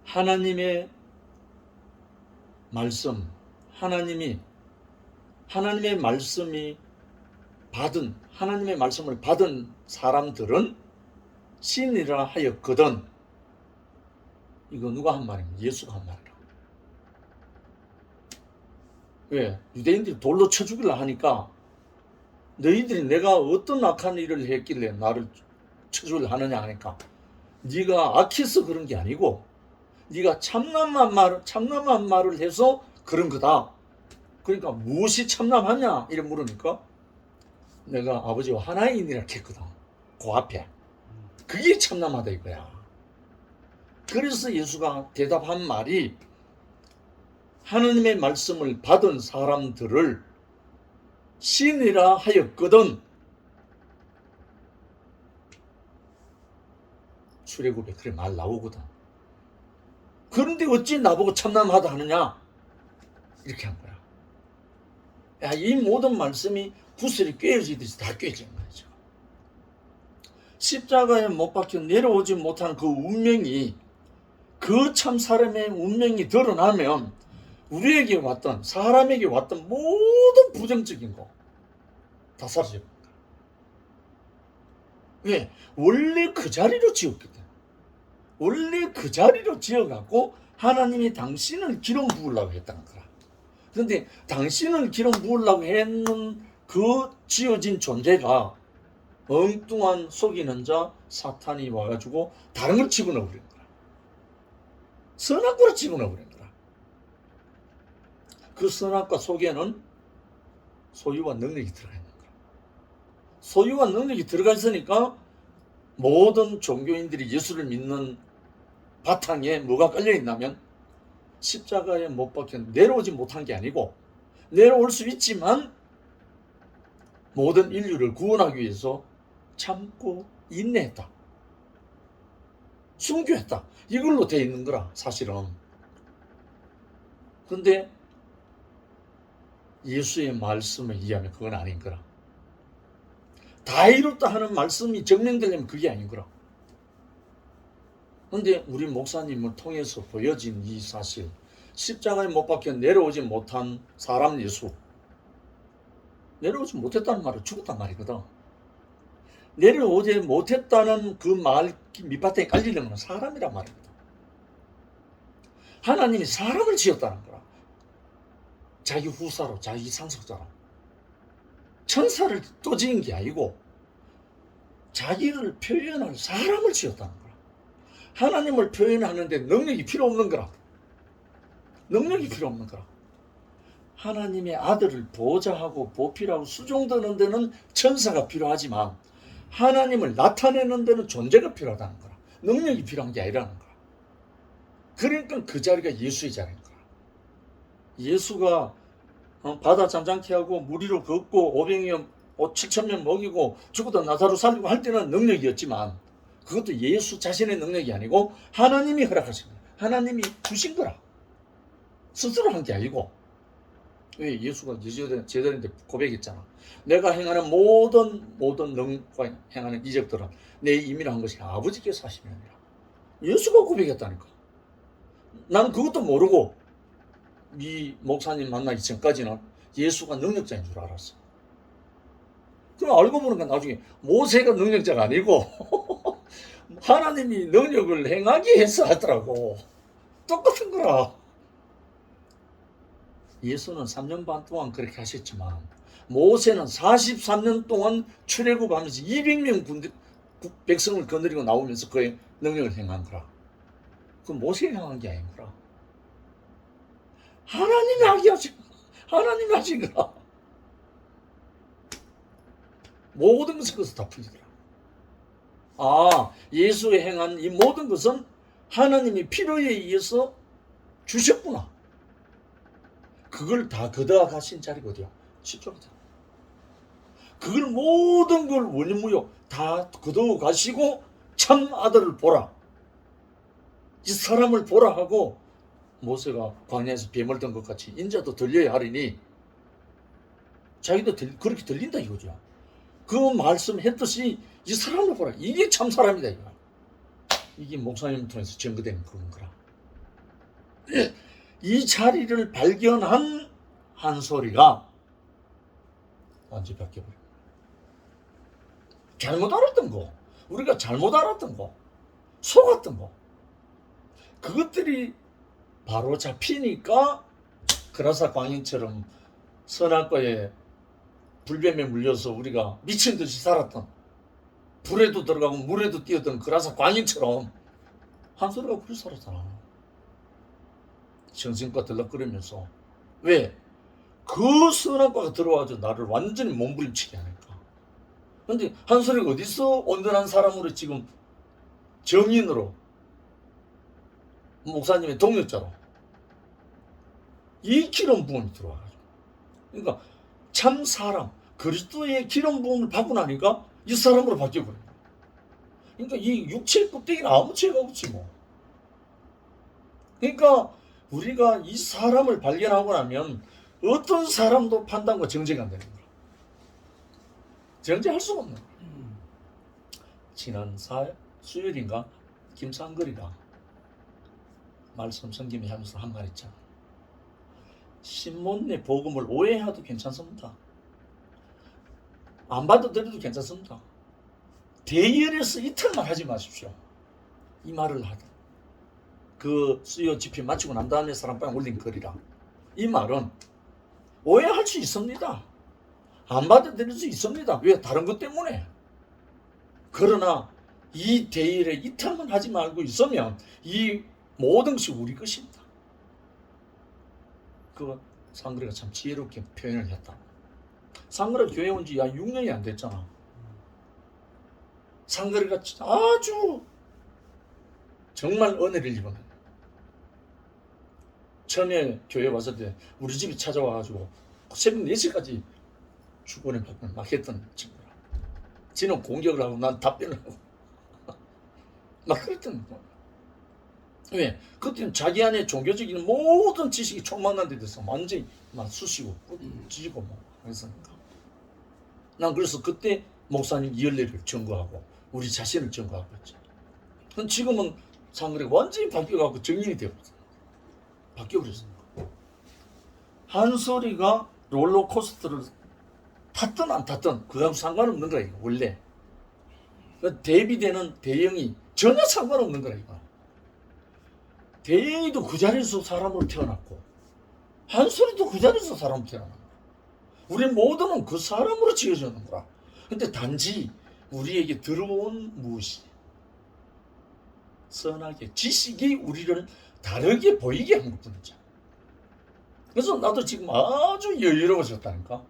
하나님의 말씀, 하나님의 말씀을 받은 사람들은 신이라 하였거든. 이거 누가 한 말입니까? 예수가 한 말이라. 왜? 유대인들이 돌로 쳐 죽이려 하니까 너희들이 내가 어떤 악한 일을 했길래 나를 쳐 죽이려 하느냐 하니까 네가 악해서 그런 게 아니고 네가 참남한 말을 해서 그런 거다. 그러니까 무엇이 참남하냐? 이래 물으니까 내가 아버지와 하나의 인이라 했거든. 그 앞에. 그게 참남하다 이거야. 그래서 예수가 대답한 말이 하나님의 말씀을 받은 사람들을 신이라 하였거든. 출애굽에 그래 말 나오거든. 그런데 어찌 나보고 참남하다 하느냐? 이렇게 한 거야. 야, 이 모든 말씀이 구슬이 꿰어지듯이 다 꿰어진 거죠. 십자가에 못 박혀 내려오지 못한 그 운명이, 그 참 사람의 운명이 드러나면 우리에게 왔던, 사람에게 왔던 모든 부정적인 거 다 사라질 겁니다. 왜? 원래 그 자리로 지었기 때문에. 원래 그 자리로 지어갖고 하나님이 당신을 기름 부으려고 했다는 거라. 그런데 당신을 기름 부으려고 했는 그 지어진 존재가 엉뚱한 속이는 자 사탄이 와가지고 다른 걸 집어넣어버린 거라. 선악과를 집어넣어버린 거라. 그 선악과 속에는 소유와 능력이 들어가 있는 거라. 소유와 능력이 들어가 있으니까 모든 종교인들이 예수를 믿는 바탕에 뭐가 깔려있냐면 십자가에 못 박혀 내려오지 못한 게 아니고 내려올 수 있지만 모든 인류를 구원하기 위해서 참고 인내했다. 순교했다. 이걸로 되어 있는 거라 사실은. 그런데 예수의 말씀에 의하면 그건 아닌 거라. 다 이뤘다 하는 말씀이 증명되려면 그게 아닌 거라. 그런데 우리 목사님을 통해서 보여진 이 사실, 십자가에 못 박혀 내려오지 못한 사람 예수, 내려오지 못했다는 말은 죽었단 말이거든. 내려오지 못했다는 그 말 밑바탕에 깔리려면 사람이란 말이거든. 하나님이 사람을 지었다는 거라. 자기 후사로, 자기 상속자로. 천사를 또 지은 게 아니고 자기를 표현할 사람을 지었다는 거라. 하나님을 표현하는데 능력이 필요 없는 거라. 능력이 필요 없는 거라. 하나님의 아들을 보좌하고 보필하고 수종드는 데는 천사가 필요하지만 하나님을 나타내는 데는 존재가 필요하다는 거라. 능력이 필요한 게 아니라는 거라. 그러니까 그 자리가 예수의 자리인 거라. 예수가 바다 잠잠케 하고 물 위로 걷고 500명 7,000명 먹이고 죽었다 나사로 살리고 할 때는 능력이었지만 그것도 예수 자신의 능력이 아니고 하나님이 허락하신 거야. 하나님이 주신 거라. 스스로 한 게 아니고. 왜? 예수가 제자들한테 고백했잖아. 내가 행하는 모든 능력과 행하는 이적들은 내 임의로 한 것이 아버지께서 하시는 일이라. 예수가 고백했다니까. 난 그것도 모르고 이 목사님 만나기 전까지는 예수가 능력자인 줄 알았어. 그럼 알고 보니까 나중에 모세가 능력자가 아니고 하나님이 능력을 행하게 해서 하더라고. 똑같은 거라. 예수는 3년 반 동안 그렇게 하셨지만 모세는 43년 동안 출애굽하면서 200명 백성을 거느리고 나오면서 그의 능력을 행한 거라. 그건 모세가 행한 게 아닌 거라. 하나님이 하신 거라. 모든 것을 그것을 다 풀리더라. 아, 예수의 행한 이 모든 것은 하나님이 필요에 의해서 주셨구나. 그걸 다 걷어가 가신 자리가 어디야? 십자가다. 그걸 모든 걸 원인무효 다 걷어 가시고 참 아들을 보라. 이 사람을 보라 하고 모세가 광야에서 뱀을 든 것 같이 인자도 들려야 하리니 자기도 그렇게 들린다 이거죠. 그 말씀했듯이 이 사람을 보라. 이게 참 사람이다 이거. 이게 목사님을 통해서 증거된 그런 거라. 이 자리를 발견한 한솔이가 완전히 바뀌어버려. 잘못 알았던 거, 우리가 잘못 알았던 거, 속았던 거, 그것들이 바로 잡히니까 그라사 광인처럼 선악과에 불뱀에 물려서 우리가 미친 듯이 살았던, 불에도 들어가고 물에도 뛰었던 그라사 광인처럼 한솔이가 그렇게 살았잖아. 정신과 들락거리면서. 왜? 그 선악과가 들어와서 나를 완전히 몸부림치게 하니까. 근데 한솔이가 어디서 온전한 사람으로 지금 정인으로 목사님의 동역자로 이 기름 부음이 들어와가지고. 그러니까 참 사람, 그리스도의 기름 부음을 받고 나니까 이 사람으로 바뀌어버려요. 그러니까 이 육체의 껍데기는 아무 죄가 없지 뭐. 그러니까 우리가 이 사람을 발견하고 나면 어떤 사람도 판단과 정죄가 안 되는 거야. 정죄할 수가 없는 거야. 지난 수요일인가 김상거리가 말씀 성김에 하면서 한 말 있잖아. 신문의 복음을 오해해도 괜찮습니다. 안 받아들여도 괜찮습니다. 대열에서 이틀만 하지 마십시오. 이 말을 하다. 그 수요 집회 마치고 난 다음에 사랑방 올린 글이라. 이 말은 오해할 수 있습니다. 안 받아들일 수 있습니다. 왜? 다른 것 때문에. 그러나 이 대일에 이탈만 하지 말고 있으면 이 모든 것이 우리 것입니다. 그 상그레가 참 지혜롭게 표현을 했다. 상그레가 교회 온 지 6년이 안 됐잖아. 상그레가 아주 정말 은혜를 입은. 처음에 교회 왔을 때 우리 집에 찾아와가지고 새벽 4시까지 주권을 받고 막 했던 친구라. 지는 공격을 하고 난 답변을 하고 막 그랬던 거야. 왜? 그때는 자기 안에 종교적인 모든 지식이 총망난 데 돼서 완전히 막 쑤시고 찢고 뭐 그랬으니까. 난 그래서 그때 목사님 이열례를 증거하고 우리 자신을 증거하고 있지. 그럼 지금은 상그레가 완전히 바뀌어가고 정인이 되었어. 바뀌어버렸어. 한솔이가 롤러코스터를 탔든 안 탔든 그하고 상관없는 거야 이거 원래. 대비되는 대형이 전혀 상관없는 거야 이거. 대형이도 그 자리에서 사람으로 태어났고 한솔이도 그 자리에서 사람으로 태어났고 우리 모두는 그 사람으로 지어졌는 거라. 근데 단지 우리에게 들어온 무엇이 선하게 지식이 우리를 다르게 보이게 한 것뿐이죠. 그래서 나도 지금 아주 여유로워졌다니까.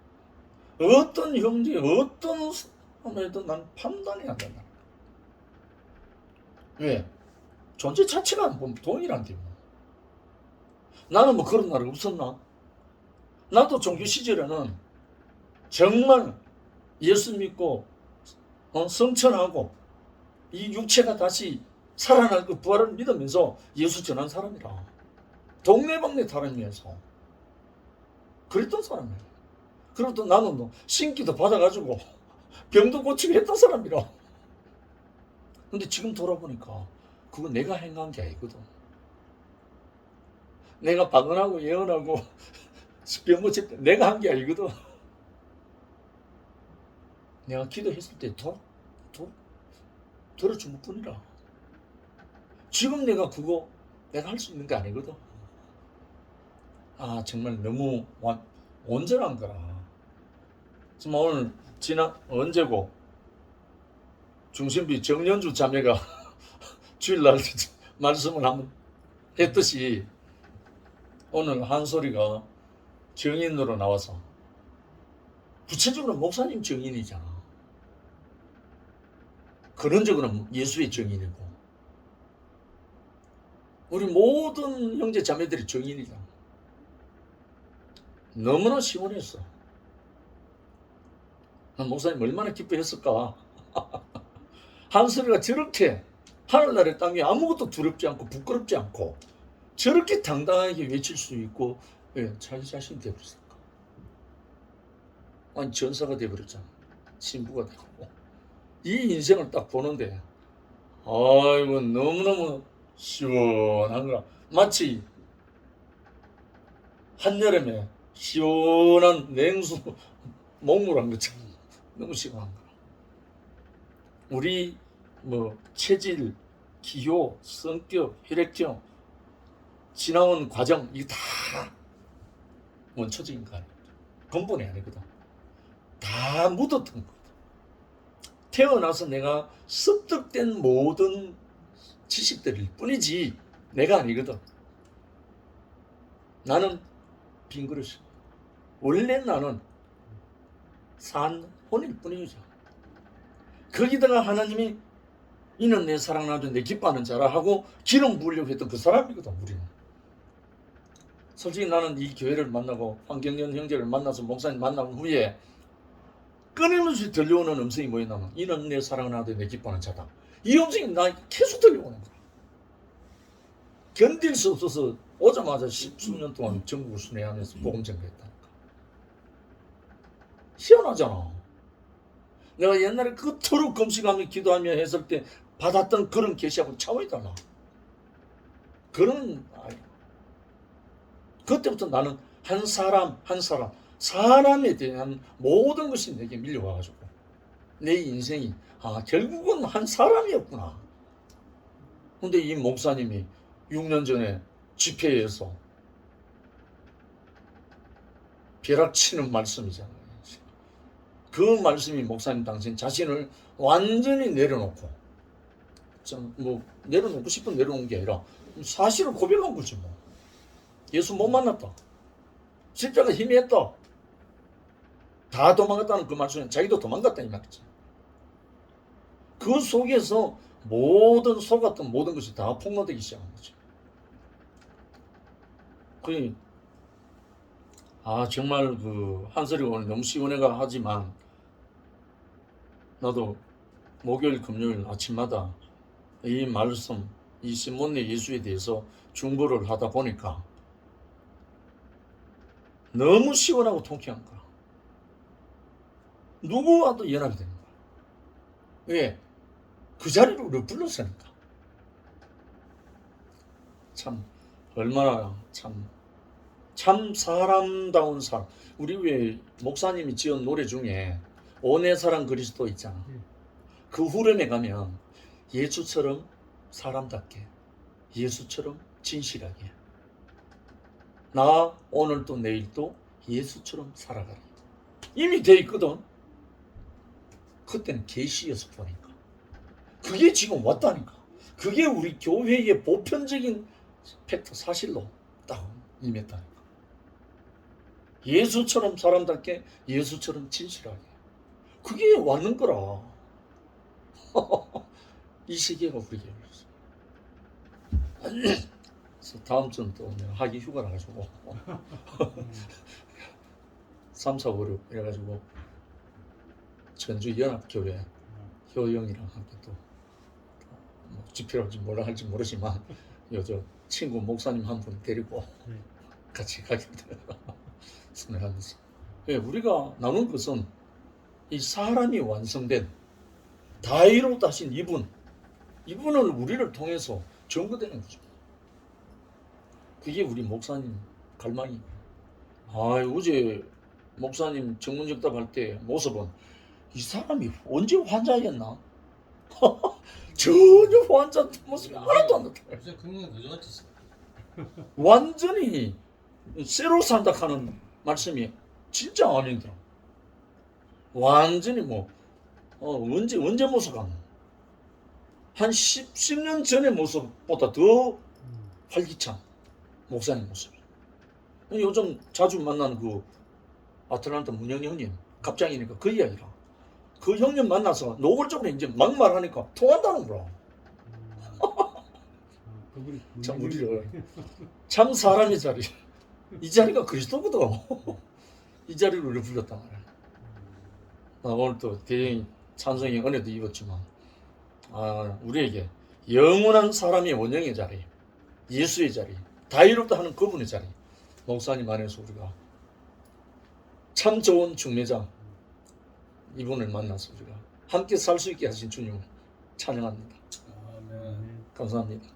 어떤 형제, 어떤 사람에도 난 판단이 안 된다. 왜? 존재 자체가 뭐 동일한데 뭐. 나는 뭐 그런 날 없었나? 나도 종교 시절에는 정말 예수 믿고 성천하고 이 육체가 다시 살아날 그 부활을 믿으면서 예수 전한 사람이라. 동네방네 다니면서 그랬던 사람이야. 그리고 또 나는 뭐 신기도 받아가지고 병도 고치고 했던 사람이라. 근데 지금 돌아보니까 그거 내가 행한 게 아니거든. 내가 방언하고 예언하고 병 고칠 때 내가 한 게 아니거든. 내가 기도했을 때 들어준 것 뿐이라. 지금 내가 그거 내가 할 수 있는 게 아니거든. 아 정말 너무 온전한 거라. 정말 오늘 언제고 중심비 정연주 자매가 주일날 말씀을 한번 했듯이 오늘 한솔이가 정인으로 나와서 구체적으로 목사님 정인이잖아. 근원적으로는 예수의 정인이고 우리 모든 형제 자매들이 정인이잖아. 너무나 시원했어. 난 목사님 얼마나 기뻐했을까. 한솔이가 저렇게 하늘나라의 땅에 아무것도 두렵지 않고 부끄럽지 않고 저렇게 당당하게 외칠 수 있고 왜 자기 자신이 되어버렸을까. 아니 전사가 되어버렸잖아. 신부가 되고. 이 인생을 딱 보는데 아이고 너무너무 시원한 거라. 마치 한여름에 시원한 냉수 먹물한 것처럼 너무 시원한 거라. 우리 뭐 체질, 기호, 성격, 혈액형 지나온 과정 이게 다 원초적인 거 아닙니다. 근본이 아니거든. 다 묻었던 거거든. 태어나서 내가 습득된 모든 지식들일 뿐이지 내가 아니거든. 나는 빈 그릇이야. 원래 나는 산 혼일 뿐이죠. 거기다가 하나님이 이는 내 사랑하는 내 기뻐하는 자라 하고 기름 부으려고 했던 그 사람이거든. 우리는. 솔직히 나는 이 교회를 만나고 황경련 형제를 만나서 목사님 만난 후에 끊임없이 들려오는 음성이 뭐였냐면 이는 내 사랑하는 내 기뻐하는 자다. 이 음성이 나 계속 들려오는 거야. 견딜 수 없어서 오자마자 10수년 동안 전국을 순회하면서 복음 전개했다니까. 희한하잖아. 내가 옛날에 그토록 금식하며 기도하며 했을 때 받았던 그런 계시하고 차원이 달라. 그런 아니. 그때부터 나는 한 사람 사람에 대한 모든 것이 내게 밀려와가지고 내 인생이 결국은 한 사람이었구나. 근데 이 목사님이 6년 전에 집회에서 벼락치는 말씀이잖아요. 그 말씀이 목사님 당신 자신을 완전히 내려놓고 뭐 내려놓고 싶은 내려놓은 게 아니라 사실을 고백한 거지 뭐. 예수 못 만났다. 십자가 희미했다. 다 도망갔다는 그 말씀은 자기도 도망갔다 이 말이지. 그 속에서 모든 속았던 모든 것이 다 폭로되기 시작한 거지. 정말 그 한설이 오늘 너무 시원해가 하지만 나도 목요일 금요일 아침마다 이 말씀 이 신문의 예수에 대해서 중보를 하다 보니까 너무 시원하고 통쾌한 거야. 누구와도 연합이 되는 거야. 왜? 그 자리로 우리를 불렀으니까. 참 얼마나 참 사람다운 사람. 우리 왜 목사님이 지은 노래 중에 오내 사랑 그리스도 있잖아. 그 후렴에 가면 예수처럼 사람답게, 예수처럼 진실하게, 나 오늘도 내일도 예수처럼 살아가리. 이미 돼 있거든. 그때는 계시여서 보니까. 그게 지금 왔다니까. 그게 우리 교회의 보편적인 팩트 사실로 딱 임했다니까. 예수처럼 사람답게, 예수처럼 진실하게. 그게 왔는 거라. 이 시기가 우리에게 열렸어. 그래서 다음 주는 또 내가 하기 휴가라 가지고 3, 4, 5, 6 이래가지고 전주 연합교회 효영이랑 함께 또 집회를 할지 뭐라 할지 모르지만 저 친구 목사님 한 분 데리고 같이 가게 되더라. 순회하면서. 우리가 나눈 것은 이 사람이 완성된 다이로다신 이분을 우리를 통해서 증거되는 거죠. 그게 우리 목사님 갈망이에요. 어제 목사님 정문정답할 때 모습은 이 사람이 언제 환자였나? 전혀 환자 모습이 하나도 안 나타나요. 요새 금융이 더 좋아졌어. 완전히 새로 산다 하는 말씀이 진짜 아니더라. 완전히 언제 모습 안 나. 한 10년 전의 모습보다 더 활기찬 목사님 모습. 요즘 자주 만나는 그 아틀란타 문영 형님 갑장이니까 그 이야기라. 그 형님 만나서 노골적으로 이제 막말하니까 통한다는 거라. 참 우리를 참 사람의 자리. 이 자리가 그리스도거든. 이 자리를 우리 불렀단 말이야. 오늘 또 대형이 찬성의 은혜도 입었지만 우리에게 영원한 사람의 원형의 자리, 예수의 자리, 다이롭다 하는 그분의 자리, 목사님 안에서 우리가 참 좋은 중매자, 이분을 만나서 우리가 함께 살 수 있게 하신 주님을 찬양합니다. 아멘. 감사합니다.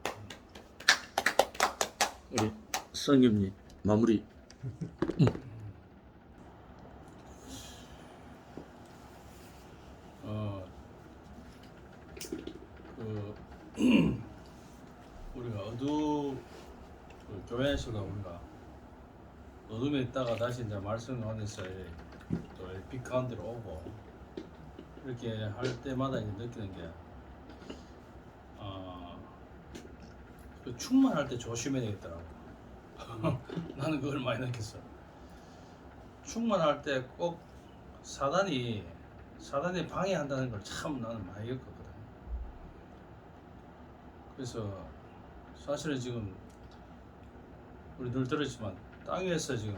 우리 성김님 마무리. 우리가 그 교회에서가 우리가 어둠에 있다가 다시 이제 말씀 안에서 또 빛 가운데로 오고 이렇게 할 때마다 이제 느끼는 게 그 충만할 때 조심해야 되겠더라고. 나는 그걸 많이 느꼈어. 충만할 때 꼭 사단이 방해한다는 걸 참 나는 많이 겪었거든. 그래서 사실은 지금 우리 늘 들었지만 땅 위에서 지금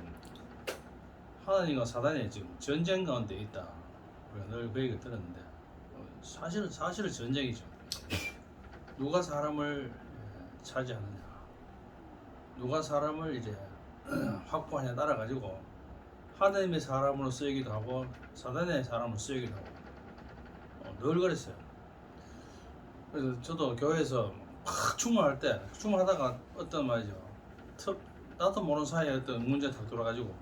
하나님과 사단이 지금 전쟁 가운데 있다. 우리가 늘 그 얘기를 들었는데 사실은 전쟁이죠. 누가 사람을 차지하느냐, 누가 사람을 이제 확보하냐 따라 가지고 하나님의 사람으로 쓰이기도 하고 사단의 사람으로 쓰이기도 하고 늘 그랬어요. 그래서 저도 교회에서 막 충만하다가 어떤 말이죠, 나도 모르는 사이에 어떤 문제가 탁 돌아가지고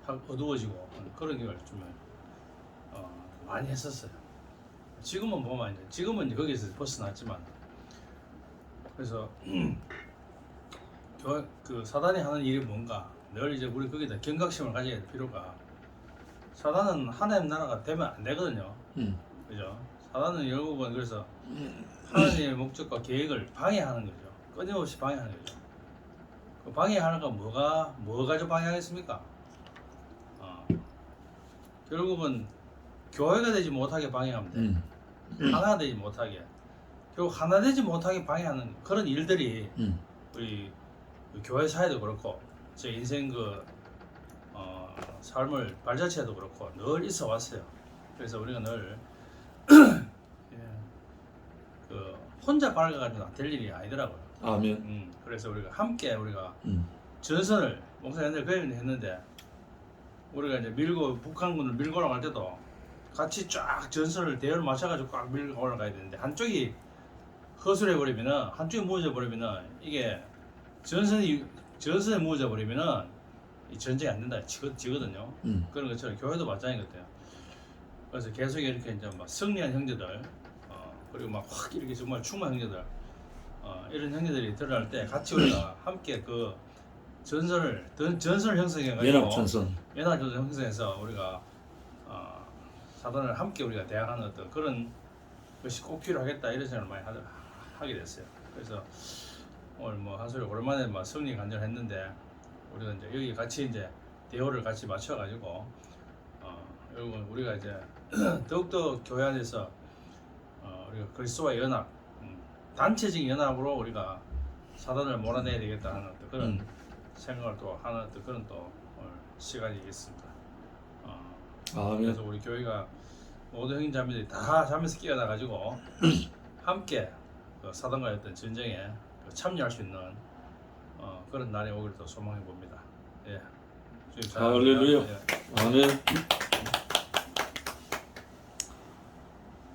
확 어두워지고 그런 경우를 좀 많이 했었어요. 지금은 보면 지금은 이제 거기서 벗어났지만, 그래서 그 사단이 하는 일이 뭔가 늘 이제 우리 거기다 경각심을 가져야 될 필요가, 사단은 하나님 나라가 되면 안 되거든요. 그죠? 사단은 결국은 그래서 하나님의 목적과 계획을 방해하는 거죠. 끊임없이 방해하는 거죠. 그 방해하는 건 뭐가 좀 방해하겠습니까? 결국은 교회가 되지 못하게 방해하면 돼. 하나가 되지 못하게. 결국 하나 되지 못하게 방해하는 그런 일들이 우리 교회 사회도 그렇고 제 인생 삶을 발자취에도 그렇고 늘 있어 왔어요. 그래서 우리가 늘 혼자 밝아가지고 될 일이 아니더라고요. 아멘. 그래서 우리가 함께 전선을 목사 옛날에 그 얘기를 했는데, 우리가 이제 북한군을 밀고 올라갈 때도 같이 쫙 전선을 대열을 맞춰가지고 꽉 밀고 올라가야 되는데, 한쪽이 허술해 버리면은, 한쪽이 무너져 버리면은, 이게 전선에 무너져 버리면은 이 전쟁이 안 된다 지거든요. 그런 것처럼 교회도 마찬가지 같아요. 그래서 계속 이렇게 이제 막 승리한 형제들, 그리고 막 확 이렇게 정말 충만한 형제들, 이런 형제들이 드러날 때 같이 우리가 함께 그 전선을 형성해가지고 연합전선. 형성해서 우리가 사단을 함께 우리가 대항하는 어떤 그런 것이 꼭 필요하겠다, 이런 생각을 많이 하게 됐어요. 그래서 오늘 뭐 한소리 오랜만에 막 승리 간절했는데, 우리가 이제 여기 같이 이제 대호를 같이 맞춰가지고 여러분 우리가 이제 더욱더 교회 안에서 우리가 그리스도와 연합, 단체적인 연합으로 우리가 사단을 몰아내야 되겠다 하는 그런 생각을 또 하는 그런 또 오늘 시간이 있습니다. 그래서 우리 교회가 모든 형제자매들이 다 잠에서 깨어나가지고 함께 그 사단과의 어떤 전쟁에 참여할 수 있는 그런 날이 오기를 또 소망해 봅니다. 예. 할렐루야. 예. 아멘.